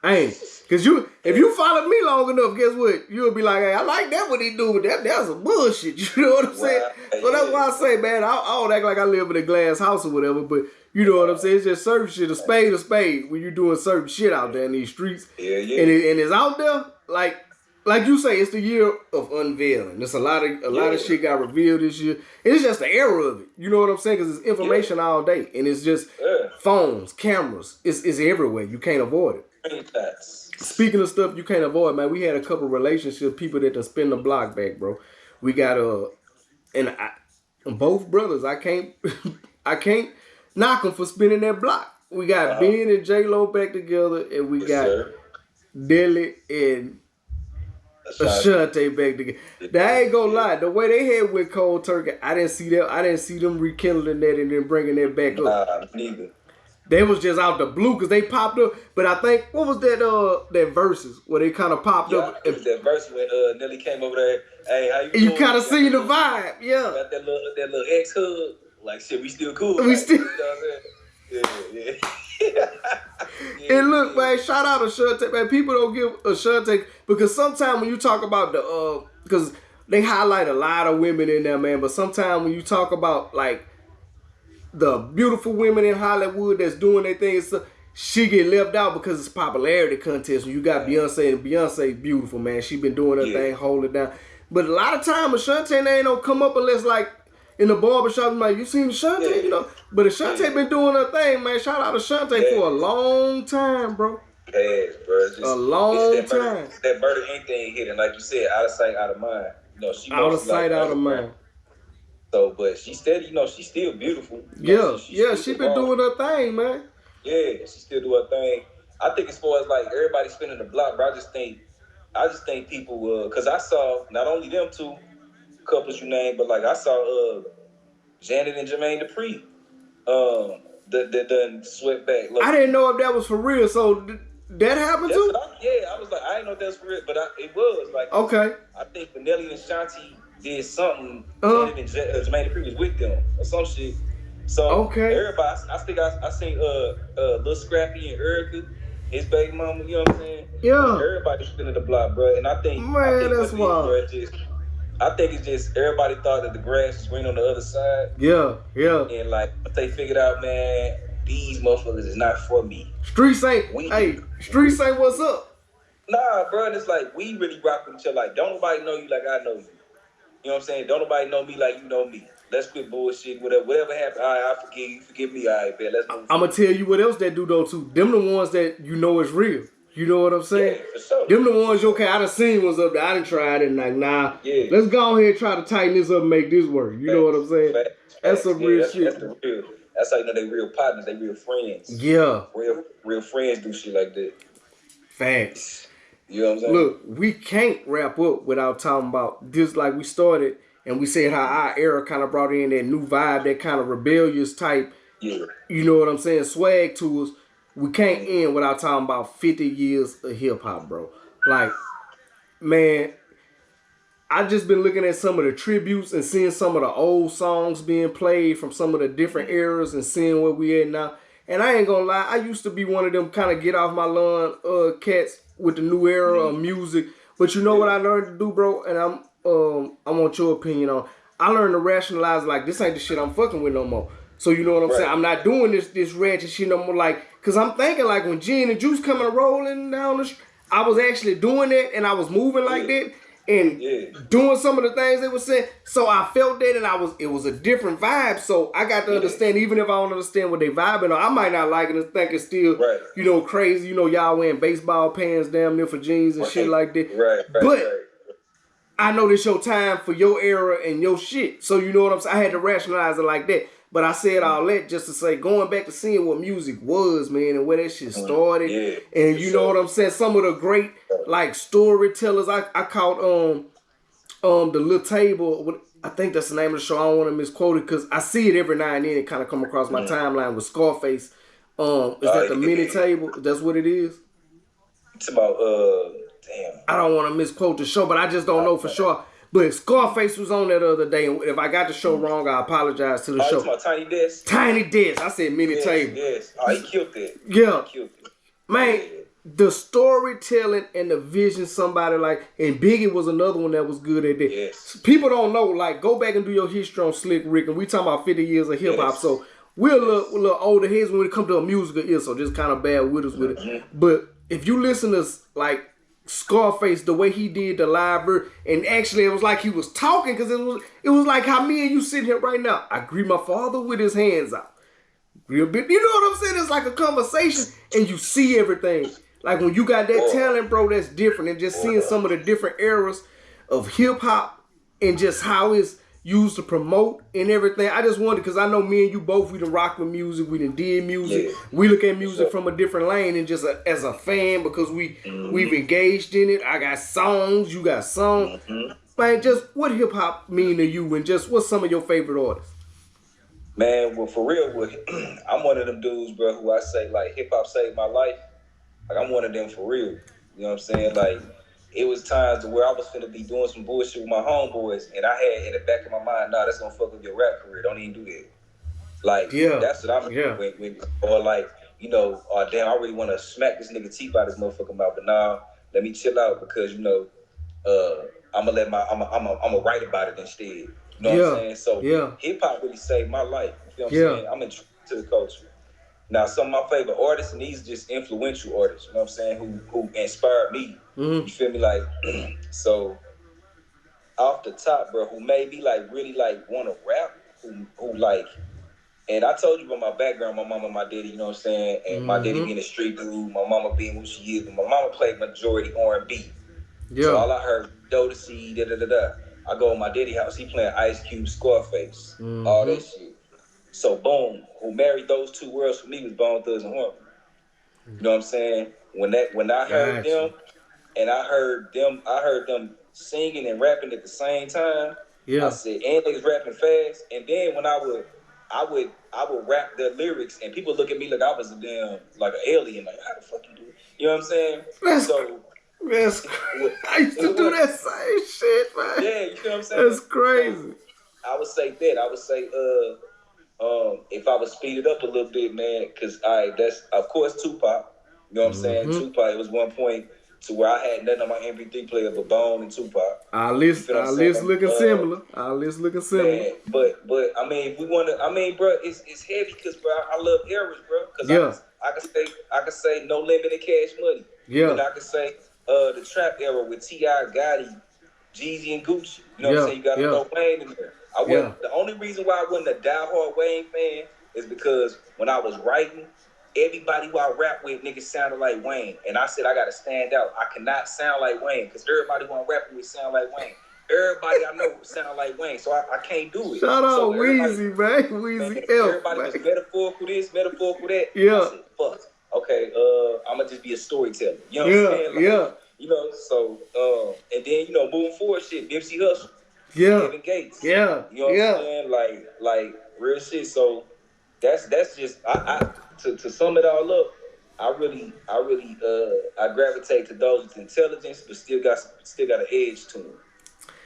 Hey, cause if you followed me long enough, guess what? You'll be like, hey, I like that what he do, but that's some bullshit. You know what I'm saying? So that's why I say, man, I don't act like I live in a glass house or whatever, but you know what I'm saying? It's just certain shit, a spade when you're doing certain shit out there in these streets. Yeah. And it's out there, like you say, it's the year of unveiling. There's a lot of shit got revealed this year. It's just the era of it. You know what I'm saying? Because it's information all day, and it's just phones, cameras. It's everywhere. You can't avoid it. Speaking of stuff you can't avoid, man, we had a couple relationships, people that done spin the block back, bro. We got both brothers. I can't knock them for spinning that block. We got Ben and J-Lo back together, and we got Dilly and Ashanti back together. Now, I ain't gonna lie, the way they had with Cold Turkey, I didn't see that. I didn't see them rekindling that and then bringing that back up. Neither. They was just out the blue because they popped up. But I think, what was that verses where they kind of popped up? It was that verse when Nelly came over there. Hey, how you doing? You kind of see the vibe, yeah. Got that little ex-hug. Like, shit, we still cool. We still. You know what I'm saying? Yeah. And look, man, shout out to Ashanti, man. People don't give Ashanti, because sometimes when you talk about because they highlight a lot of women in there, man. But sometimes when you talk about, like, the beautiful women in Hollywood that's doing their thing, she get left out because it's popularity contest. And you got Beyonce, and Beyonce beautiful, man. She been doing her thing, hold it down. But a lot of time, Ashanti ain't don't come up unless, like, in the barbershop, I'm like, you seen Ashanti? You know? But Ashanti been doing her thing, man. Shout out to Ashanti for a long time, bro. Yes, bro. Just, a long time. That Murder Inc. thing hitting, like you said, out of sight, out of mind. You know, she out of sight, out of mind. So, but she's steady, you know, she's still beautiful. She been doing her thing, man. Yeah, she still do her thing. I think as far as, like, everybody spinning the block, bro, I just think people, because I saw not only them two couples you named, but, like, I saw Janet and Jermaine Dupri that done swept back. Look, I didn't know if that was for real, so that happened too? I was like, I didn't know if that was for real, but it was. Like, okay. I think Nelly and Shanti did something. Janet and Jermaine Dupri was with them or some shit. So everybody, I seen Lil Scrappy and Erica, his baby mama. You know what I'm saying? Yeah. Everybody spinning the block, bro. And I think that's wild. I think it's just everybody thought that the grass was green on the other side. Yeah. And like they figured out, man, these motherfuckers is not for me. Streets say what's up. Nah, bro, it's like we really rock with each other. Like, don't nobody know you like I know you. You know what I'm saying? Don't nobody know me like you know me. Let's quit bullshit. Whatever happened, all right, I forgive you. Forgive me, all right, man. Let's move. I'm going to tell you what else that do, though, too. Them the ones that you know is real. You know what I'm saying? Yeah, for sure. Them the ones, okay, I done seen ones up there. I done tried it and like, nah, let's go ahead and try to tighten this up and make this work. You know what I'm saying? That's some real shit. That's how you know they real partners. They real friends. Yeah. Real friends do shit like that. Facts. You know what I'm saying? Look, we can't wrap up without talking about this. Like we started and we said how our era kind of brought in that new vibe, that kind of rebellious type, you know what I'm saying, swag to us. We can't end without talking about 50 years of hip-hop, bro. Like, man, I just been looking at some of the tributes and seeing some of the old songs being played from some of the different eras and seeing where we at now. And I ain't gonna lie, I used to be one of them kind of get off my lawn cats with the new era of music. But you know what I learned to do, bro? And I want your opinion on. I learned to rationalize, like, this ain't the shit I'm fucking with no more. So you know what I'm saying? I'm not doing this ratchet shit no more. Like, cause I'm thinking like when Gin and Juice coming rolling down the street, I was actually doing that and I was moving like that and doing some of the things they were saying. So I felt that and it was a different vibe. So I got to understand, even if I don't understand what they vibing on, I might not like it and think it's still, you know, crazy. You know, y'all wearing baseball pants damn near for jeans and shit like that. But I know this your time for your era and your shit. So you know what I'm saying? I had to rationalize it like that. But I said all that just to say, going back to seeing what music was, man, and where that shit started. And you know what I'm saying? Some of the great, like, storytellers. I caught the Little Table. I think that's the name of the show. I don't want to misquote it because I see it every now and then. It kind of come across my timeline with Scarface. Is that the mini table? That's what it is. It's about damn. I don't want to misquote the show, but I just don't know for sure. But Scarface was on that other day, and if I got the show wrong, I apologize to the show. It's my Tiny Desk. Tiny Desk. I said mini table. Yes. Oh, he killed it. Yeah. He killed it. Man, the storytelling and the vision, somebody like, and Biggie was another one that was good at that. Yes. People don't know, like, go back and do your history on Slick Rick, and we talking about 50 years of hip hop, so we're a little older heads when it comes to a musical ear, so just kind of bear with us with it. But if you listen to, like, Scarface, the way he did the live version, and actually it was like he was talking, because it was like how me and you sitting here right now. I greet my father with his hands out. Real bit, you know what I'm saying? It's like a conversation, and you see everything. Like when you got that talent, bro, that's different. And just seeing some of the different eras of hip hop and just how it's used to promote and everything. I just wanted, because I know me and you both, we done rock with music, we done did music. Yeah. We look at music from a different lane and just as a fan, because we've engaged in it. I got songs, you got songs. Man, just what hip hop mean to you, and just what's some of your favorite artists? Man, well, for real, I'm one of them dudes, bro, who I say, like, hip hop saved my life. Like, I'm one of them for real. You know what I'm saying? Like, it was times where I was finna be doing some bullshit with my homeboys, and I had in the back of my mind, nah, that's gonna fuck up your rap career. Don't even do that. Like, that's what I'm doing. Or like, you know, oh damn, I really wanna smack this nigga teeth out his motherfucking mouth, but nah, let me chill out, because, you know, I'ma write about it instead. You know what I'm saying? So hip hop really saved my life. You know what I'm saying? I'm intrigued to the culture. Now, some of my favorite artists, and these just influential artists, you know what I'm saying, who inspired me. You feel me? Like, so off the top, bro, who made me like really like want to rap, who like, and I told you about my background, my mama, my daddy, you know what I'm saying, and my daddy being a street dude, my mama being who she is, but my mama played majority R&B. So all I heard, Jodeci, da-da-da-da. I go to my daddy house, he playing Ice Cube, Scarface, all that shit. So boom, who married those two worlds for me was Bone Thugs and Harmony. You know what I'm saying? When I heard them, and I heard them singing and rapping at the same time. I said, and niggas rapping fast. And then when I would rap their lyrics, and people look at me like I was a damn like an alien. Like, how the fuck you do it? You know what I'm saying? I used to do that same shit, man. Yeah, you know what I'm saying? That's crazy. So, I would say that. I would say, if I would speed it up a little bit, man, because that's of course Tupac. You know what I'm saying? Tupac. It was one point to where I had nothing on my MP3 player but Bone and Tupac. Our list looking similar. Man, but I mean, if we want to, I mean, bro, it's heavy because, bro, I love eras, bro. Because I can say No Limit and Cash Money. And I can say the trap era with T.I., Gotti, Jeezy, and Gucci. You know what I'm saying? You got to throw Wayne in there. The only reason why I wasn't a diehard Wayne fan is because when I was writing, everybody who I rap with, niggas sounded like Wayne. And I said, I got to stand out. I cannot sound like Wayne, because everybody who I'm rapping with sound like Wayne. Everybody I know sound like Wayne, so I can't do it. Shout out Weezy, man. Weezy F, everybody was metaphorical this, metaphorical that. I said, fuck. Okay, I'm going to just be a storyteller. You know what I'm saying? Like, you know, so, and then, you know, moving forward, shit, Nipsey Hussle. Kevin Gates. You know what I'm saying? Like real shit. So that's just to sum it all up, I gravitate to those with intelligence, but still got an edge to them.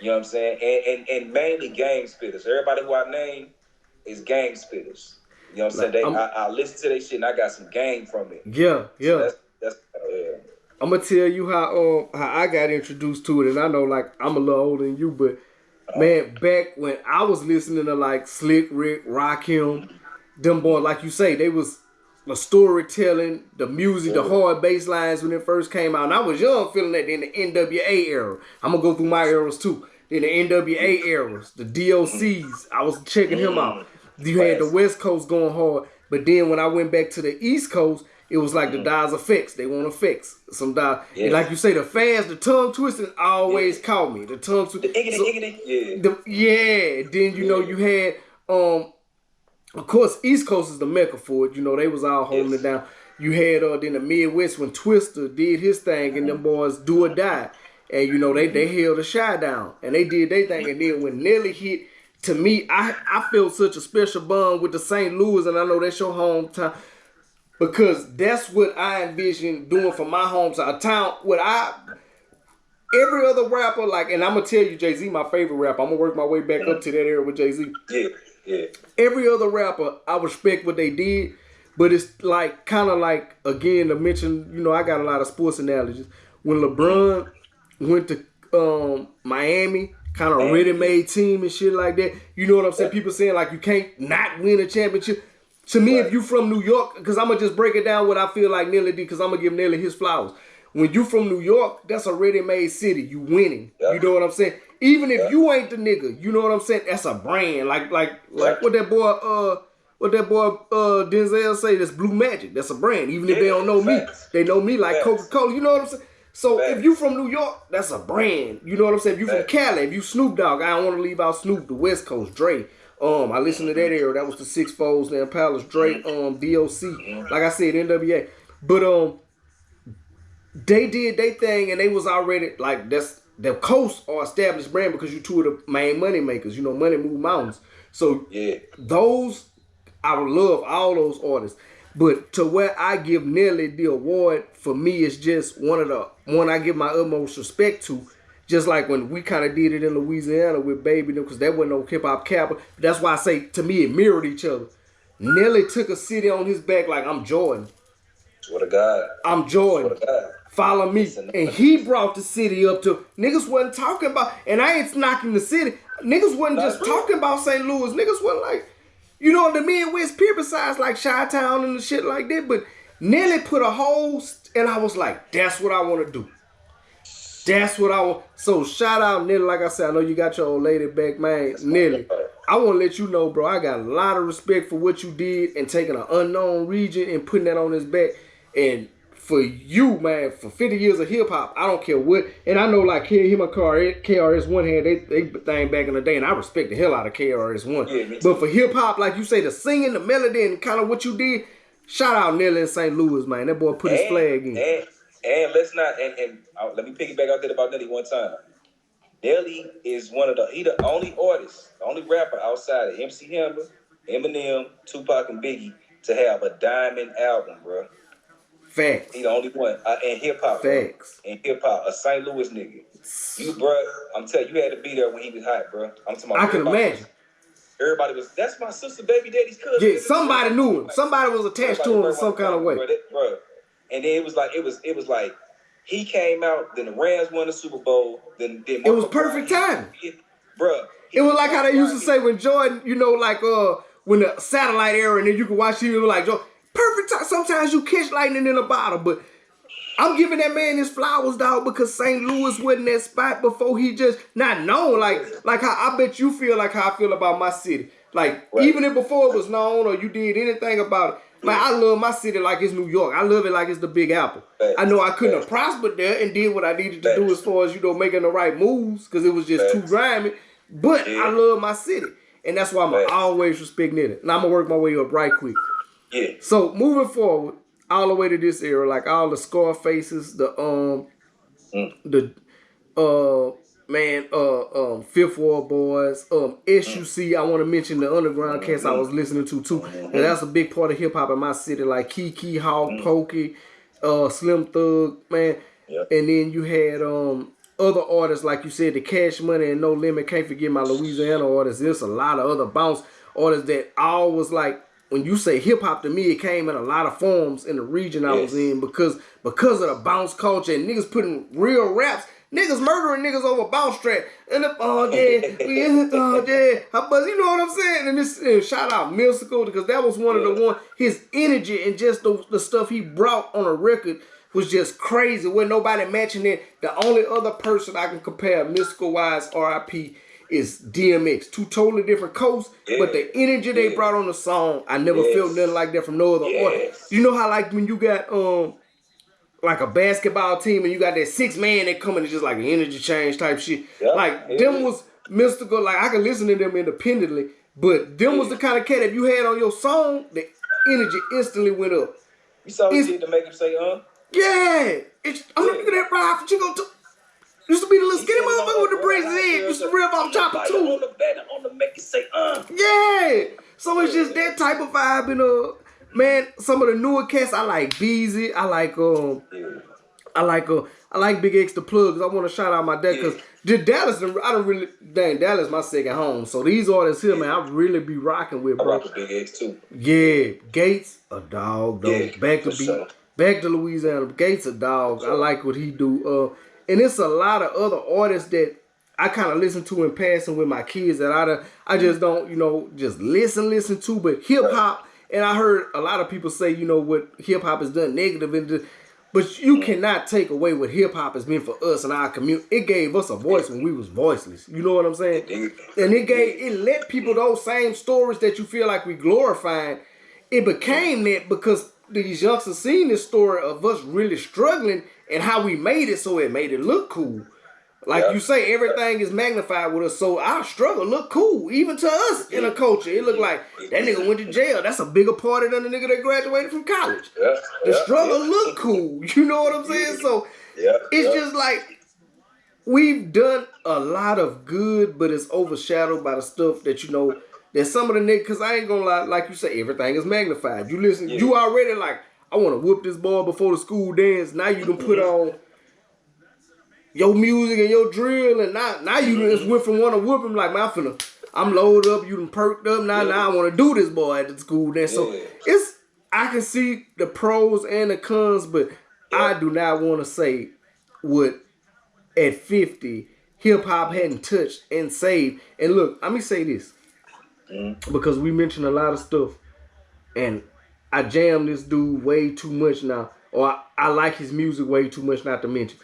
You know what I'm saying? And mainly gang spitters. Everybody who I name is gang spitters. You know what I'm saying? I listen to their shit and I got some game from it. So that's I'm gonna tell you how I got introduced to it, and I know like I'm a little older than you, but man, back when I was listening to like Slick Rick, Rakim, them boys, like you say, they was the storytelling, the music, the hard bass lines when it first came out. And I was young feeling that in the NWA era. I'm gonna go through my eras too. In the NWA eras, the DOCs, I was checking him out. You had the West Coast going hard, but then when I went back to the East Coast, it was like the Dials Effects. They want effects. Some dial. And like you say, the fans, the tongue twisting always caught me. The tongue twisting. Then you know you had of course East Coast is the mecca for it. You know they was all holding it down. You had then the Midwest when Twista did his thing and them boys Do or Die. And you know, they held the shot down and they did their thing. And then when Nelly hit, to me, I felt such a special bond with the St. Louis, and I know that's your hometown. Because that's what I envision doing for my hometown. Every other rapper, like, and I'm going to tell you, Jay-Z, my favorite rapper. I'm going to work my way back up to that era with Jay-Z. Yeah. Every other rapper, I respect what they did, but it's like, kind of like, again, to mention, you know, I got a lot of sports analogies. When LeBron went to Miami, kind of ready-made team and shit like that, you know what I'm saying? People saying, like, you can't not win a championship. To me, if you from New York, because I'm going to just break it down what I feel like Nelly did, because I'm going to give Nelly his flowers. When you from New York, that's a ready-made city. You winning. Yep. You know what I'm saying? Even if you ain't the nigga, you know what I'm saying? That's a brand. Like what that boy Denzel say, that's Blue Magic. That's a brand. Even if they don't know me, they know me like Coca-Cola. You know what I'm saying? So if you from New York, that's a brand. You know what I'm saying? If you from Cali, if you Snoop Dogg, I don't want to leave out Snoop, the West Coast, Dre. I listened to that era. That was the Six Folds, the Impalas, Dre, DOC. Like I said, NWA. But they did their thing, and they was already like that's the coast or established brand because you two of the main money makers. You know, money move mountains. So those I would love all those artists. But to where I give Nelly the award, for me, is just one I give my utmost respect to. Just like when we kind of did it in Louisiana with Baby, because there wasn't no hip-hop capital. That's why I say, to me, it mirrored each other. Nelly took a city on his back like, I'm Jordan. Swear to God. I'm Jordan. Follow me. And he brought the city up to, niggas wasn't talking about, and I ain't knocking the city. Niggas wasn't just talking about St. Louis. Niggas wasn't like, you know, the Midwest peer besides like Chi-Town and the shit like that. But Nelly put a whole, and I was like, that's what I want to do. That's what I want. So shout out Nelly. Like I said, I know you got your old lady back, man. Nelly, I want to let you know, bro, I got a lot of respect for what you did and taking an unknown region and putting that on his back. And for you, man, for 50 years of hip hop, I don't care what. And I know like him and KRS-One had they thing back in the day, and I respect the hell out of KRS-One. Yeah, but for hip hop, like you say, the singing, the melody, and kind of what you did, shout out Nelly in St. Louis, man. That boy put his flag in. And let's not, and let me piggyback out there about Nelly one time. Nelly is he the only artist, the only rapper outside of MC Hammer, Eminem, Tupac, and Biggie to have a diamond album, bro. Facts. He the only one in hip hop. Facts. In hip hop, a St. Louis nigga. You, bro, I'm telling you, had to be there when he was hot, bro. I'm talking about. I can imagine. Everybody was. That's my sister, baby daddy's cousin. Yeah, somebody knew him. Somebody was attached to him in some kind of way, bro. And then it was like he came out, then the Rams won the Super Bowl, then it was perfect timing. Bro. It was like how they used to say when Jordan, you know, like when the satellite era, and then you could watch TV like Jordan. Perfect time. Sometimes you catch lightning in a bottle, but I'm giving that man his flowers, dog, because St. Louis wasn't that spot before he just not known. Like how I bet you feel like how I feel about my city. Like even if before it was known or you did anything about it. Like, I love my city like it's New York. I love it like it's the Big Apple. I know I couldn't have prospered there and did what I needed to do as far as, you know, making the right moves because it was just too grimy. But I love my city. And that's why I'm always respect Nelly. And I'm going to work my way up right quick. Yeah. So, moving forward, all the way to this era, like all the Scarfaces, Fifth Ward Boys, SUC. I want to mention the underground cats I was listening to too. And that's a big part of hip hop in my city, like Kiki, Hawk, Pokey, Slim Thug, man. Yep. And then you had other artists, like you said, the Cash Money and No Limit. Can't forget my Louisiana artists. There's a lot of other bounce artists that all was like, when you say hip hop to me, it came in a lot of forms in the region I was in because of the bounce culture and niggas putting real raps. Niggas murdering niggas over bounce track. And but you know what I'm saying? And this shout out Mystical, because that was one of the one, his energy and just the stuff he brought on a record was just crazy. With nobody matching it. The only other person I can compare Mystical wise, RIP, is DMX. Two totally different coasts, but the energy they brought on the song, I never felt nothing like that from no other artist. You know how like when you got like a basketball team and you got that 6-man that coming and just like an energy change type shit. Yep. Like them was Mystical. Like I can listen to them independently, but them was the kind of cat if you had on your song, the energy instantly went up. You saw what he did to make him say, Yeah. I'm looking at that ride, what you gonna do? Used to be the little skinny motherfucker with the braids in his head. Used to rip off Chopper too. On the make it say, Yeah. So it's just that type of vibe, man. Some of the newer cats, I like Beezy. I like I like Big X the Plug, because I want to shout out my dad, because Dallas, Dallas my second home. So these artists here, man, I really be rocking with, bro. I rock with Big X too. Yeah, Gates a dog though. Yeah, back to Louisiana. Gates a dog. I like what he do. And it's a lot of other artists that I kind of listen to in passing with my kids that I just don't, just listen to. But hip hop, and I heard a lot of people say, what hip hop has done negative, but you cannot take away what hip hop has been for us and our community. It gave us a voice when we was voiceless. You know what I'm saying? And it let people those same stories that you feel like we glorifying. It became that because these youngsters seen this story of us really struggling and how we made it, so it made it look cool. Like you say, everything is magnified with us, so our struggle look cool, even to us in a culture. It look like that nigga went to jail. That's a bigger party than the nigga that graduated from college. The struggle look cool. You know what I'm saying? So it's just like we've done a lot of good, but it's overshadowed by the stuff that that some of the niggas, because I ain't gonna lie, like you say, everything is magnified. You listen, you already like, I want to whoop this boy before the school dance. Now you done put on your music and your drill, and now you just went from want to whoop him like, man, I'm loaded up, you done perked up, now I want to do this boy at the school dance. So I can see the pros and the cons, but I do not want to say what at 50 hip hop hadn't touched and saved. And look, let me say this, because we mentioned a lot of stuff, and I jam this dude way too much now, or I like his music way too much not to mention.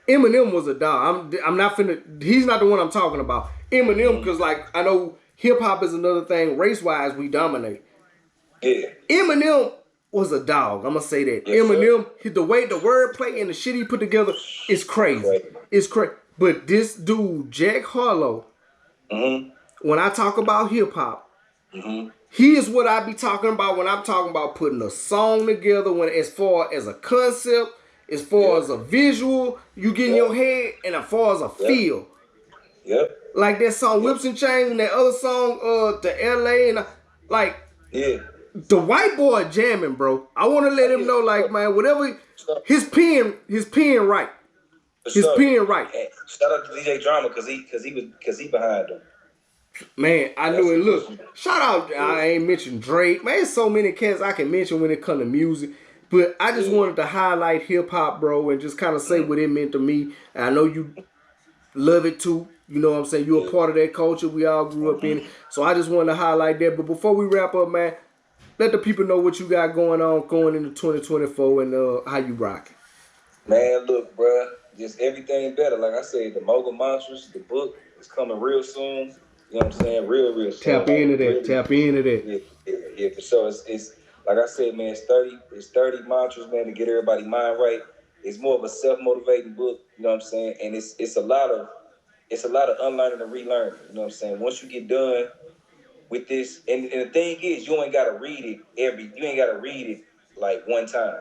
Eminem was a dog. I'm not finna. He's not the one I'm talking about. Eminem, because like I know hip hop is another thing. Race wise, we dominate. Yeah. Eminem was a dog. I'm gonna say that. Yes, Eminem, the way the wordplay and the shit he put together is crazy. It's crazy. But this dude, Jack Harlow, when I talk about hip hop, he is what I be talking about when I'm talking about putting a song together. When as far as a concept. As far as a visual, you get in your head, and as far as a feel. Like that song Whips and Chains and that other song, to LA, and the white boy jamming, bro. I want to let him know, like, man, whatever his pen right. His pen right. Hey, shout out to DJ Drama because he behind him. Man, I knew it. Look, shout out. I ain't mentioned Drake. Man, there's so many cats I can mention when it comes to music. But I just wanted to highlight hip-hop, bro, and just kind of say what it meant to me. And I know you love it, too. You know what I'm saying? You're a part of that culture. We all grew up in it. So I just wanted to highlight that. But before we wrap up, man, let the people know what you got going on going into 2024 and how you rocking. Man, look, bro, just everything better. Like I said, the Mogul Mantras, the book is coming real soon. You know what I'm saying? Real soon. Tap into that. Yeah, for sure. It's like I said, man, it's 30 mantras, man, to get everybody mind right. It's more of a self-motivating book, you know what I'm saying? And it's a lot of unlearning and relearning, you know what I'm saying? Once you get done with this, and the thing is, you ain't gotta read it like one time.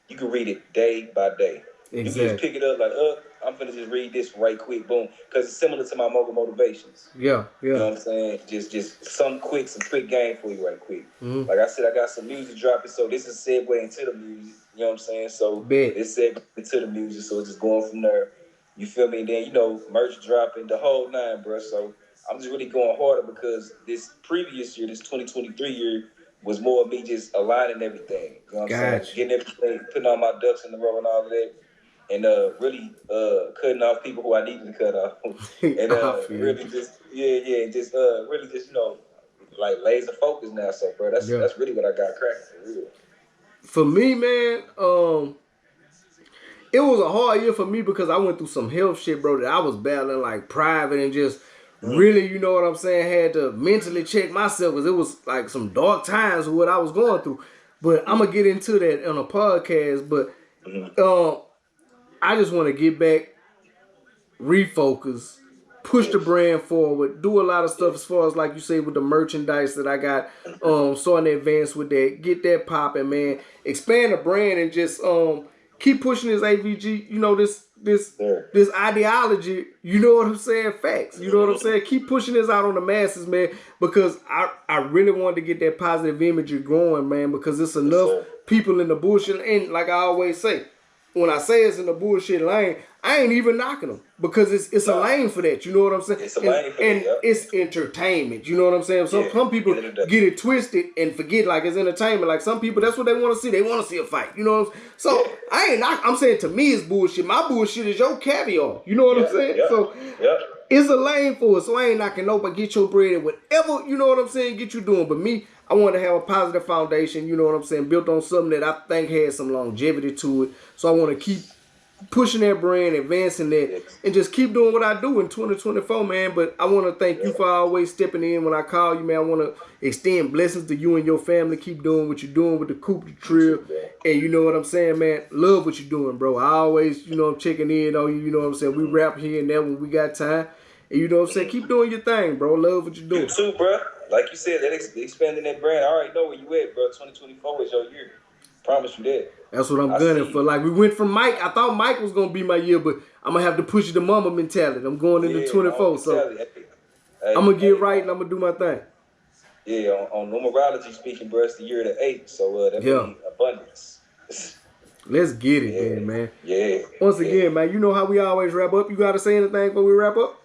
You can read it day by day. Exactly. You can just pick it up like, I'm finna just read this right quick, boom. Because it's similar to my Mogul Motivations. Yeah. You know what I'm saying? Just some quick game for you right quick. Like I said, I got some music dropping, so this is segue into the music. You know what I'm saying? So it's segue into the music, so it's just going from there. You feel me? And then, merch dropping, the whole nine, bro. So I'm just really going harder because this previous year, this 2023 year, was more of me just aligning everything. You know what I'm saying? Getting everything, putting all my ducks in the row and all of that. And really cutting off people who I needed to cut off. And really just, really just, like laser focus now. So, bro, that's really what I got cracking for real. For me, man, it was a hard year for me because I went through some health shit, bro, that I was battling like private and just really, you know what I'm saying, had to mentally check myself because it was like some dark times with what I was going through. But I'm going to get into that on a podcast. But I just want to get back, refocus, push the brand forward, do a lot of stuff as far as, like you say, with the merchandise that I got, starting to advance with that, get that popping, man. Expand the brand and just keep pushing this AVG, you know, this ideology, you know what I'm saying? Facts. You know what I'm saying? Keep pushing this out on the masses, man, because I really wanted to get that positive imagery going, man, because it's enough people in the bullshit. And like I always say, when I say it's in the bullshit lane, I ain't even knocking them because it's a lane for that. You know what I'm saying? It's a lane for and that, it's entertainment. You know what I'm saying? Some people get it twisted and forget like it's entertainment. Like some people, that's what they want to see. They want to see a fight. You know what I'm saying? So I ain't knocking. I'm saying to me it's bullshit. My bullshit is your caviar. You know what I'm saying? So it's a lane for us. So I ain't knocking nobody. Get your bread and whatever, you know what I'm saying, get you doing. But me, I want to have a positive foundation, you know what I'm saying, built on something that I think has some longevity to it. So I want to keep pushing that brand, advancing that, and just keep doing what I do in 2024, man. But I want to thank you for always stepping in when I call you, man. I want to extend blessings to you and your family. Keep doing what you're doing with the Coop the Trill. And you know what I'm saying, man? Love what you're doing, bro. I always, you know, I'm checking in on you, you know what I'm saying? We rap here and there when we got time. And you know what I'm saying? Keep doing your thing, bro. Love what you're doing. You too, bro. Like you said, that expanding that brand. I already know where you at, bro. 2024 is your year. Promise you that. That's what I'm gunning for. Like, we went from Mike. I thought Mike was going to be my year, but I'm going to have to push the mama mentality. I'm going into 24, so I'm going to get right and I'm going to do my thing. Yeah, on numerology speaking, bro, it's the year of the 8, so that means abundance. Let's get it, man. Yeah. Once again, man, you know how we always wrap up. You got to say anything before we wrap up?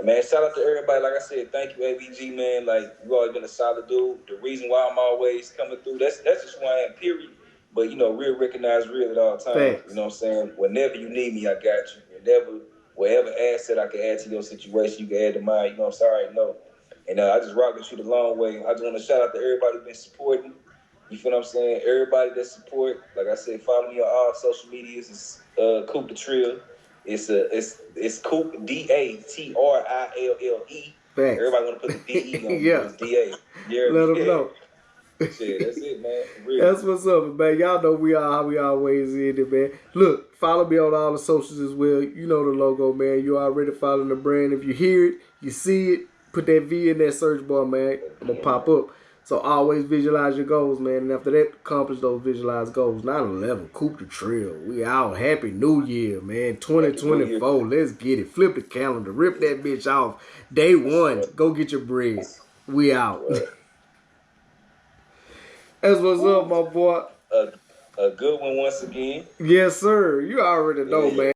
Man, shout out to everybody. Like I said, thank you, AVG, man. Like, you always been a solid dude. The reason why I'm always coming through, that's just who I am, period. But, you know, real recognize real at all times. Thanks. You know what I'm saying? Whenever you need me, I got you. Whatever asset I can add to your situation, you can add to mine. You know, I'm sorry, no. And I just rock with you the long way. I just want to shout out to everybody who's been supporting. You feel what I'm saying? Everybody that support. Like I said, follow me on all social medias. It's Coop the Trill. It's Coop DATRILLE. Everybody want to put the DE on it. It's DA. Let them know. Shit, that's it, man. Real. That's what's up, man. Y'all know we are how we always in it, man. Look, follow me on all the socials as well. You know the logo, man. You already following the brand. If you hear it, you see it, put that V in that search bar, man. I'm going to pop up. So always visualize your goals, man. And after that, accomplish those visualized goals. 9/11, Coop the Trill. We out. Happy New Year, man. 2024. Let's get it. Flip the calendar. Rip that bitch off. Day 1. Go get your bread. We out. That's what's up, my boy. A good one once again. Yes, sir. You already know, man.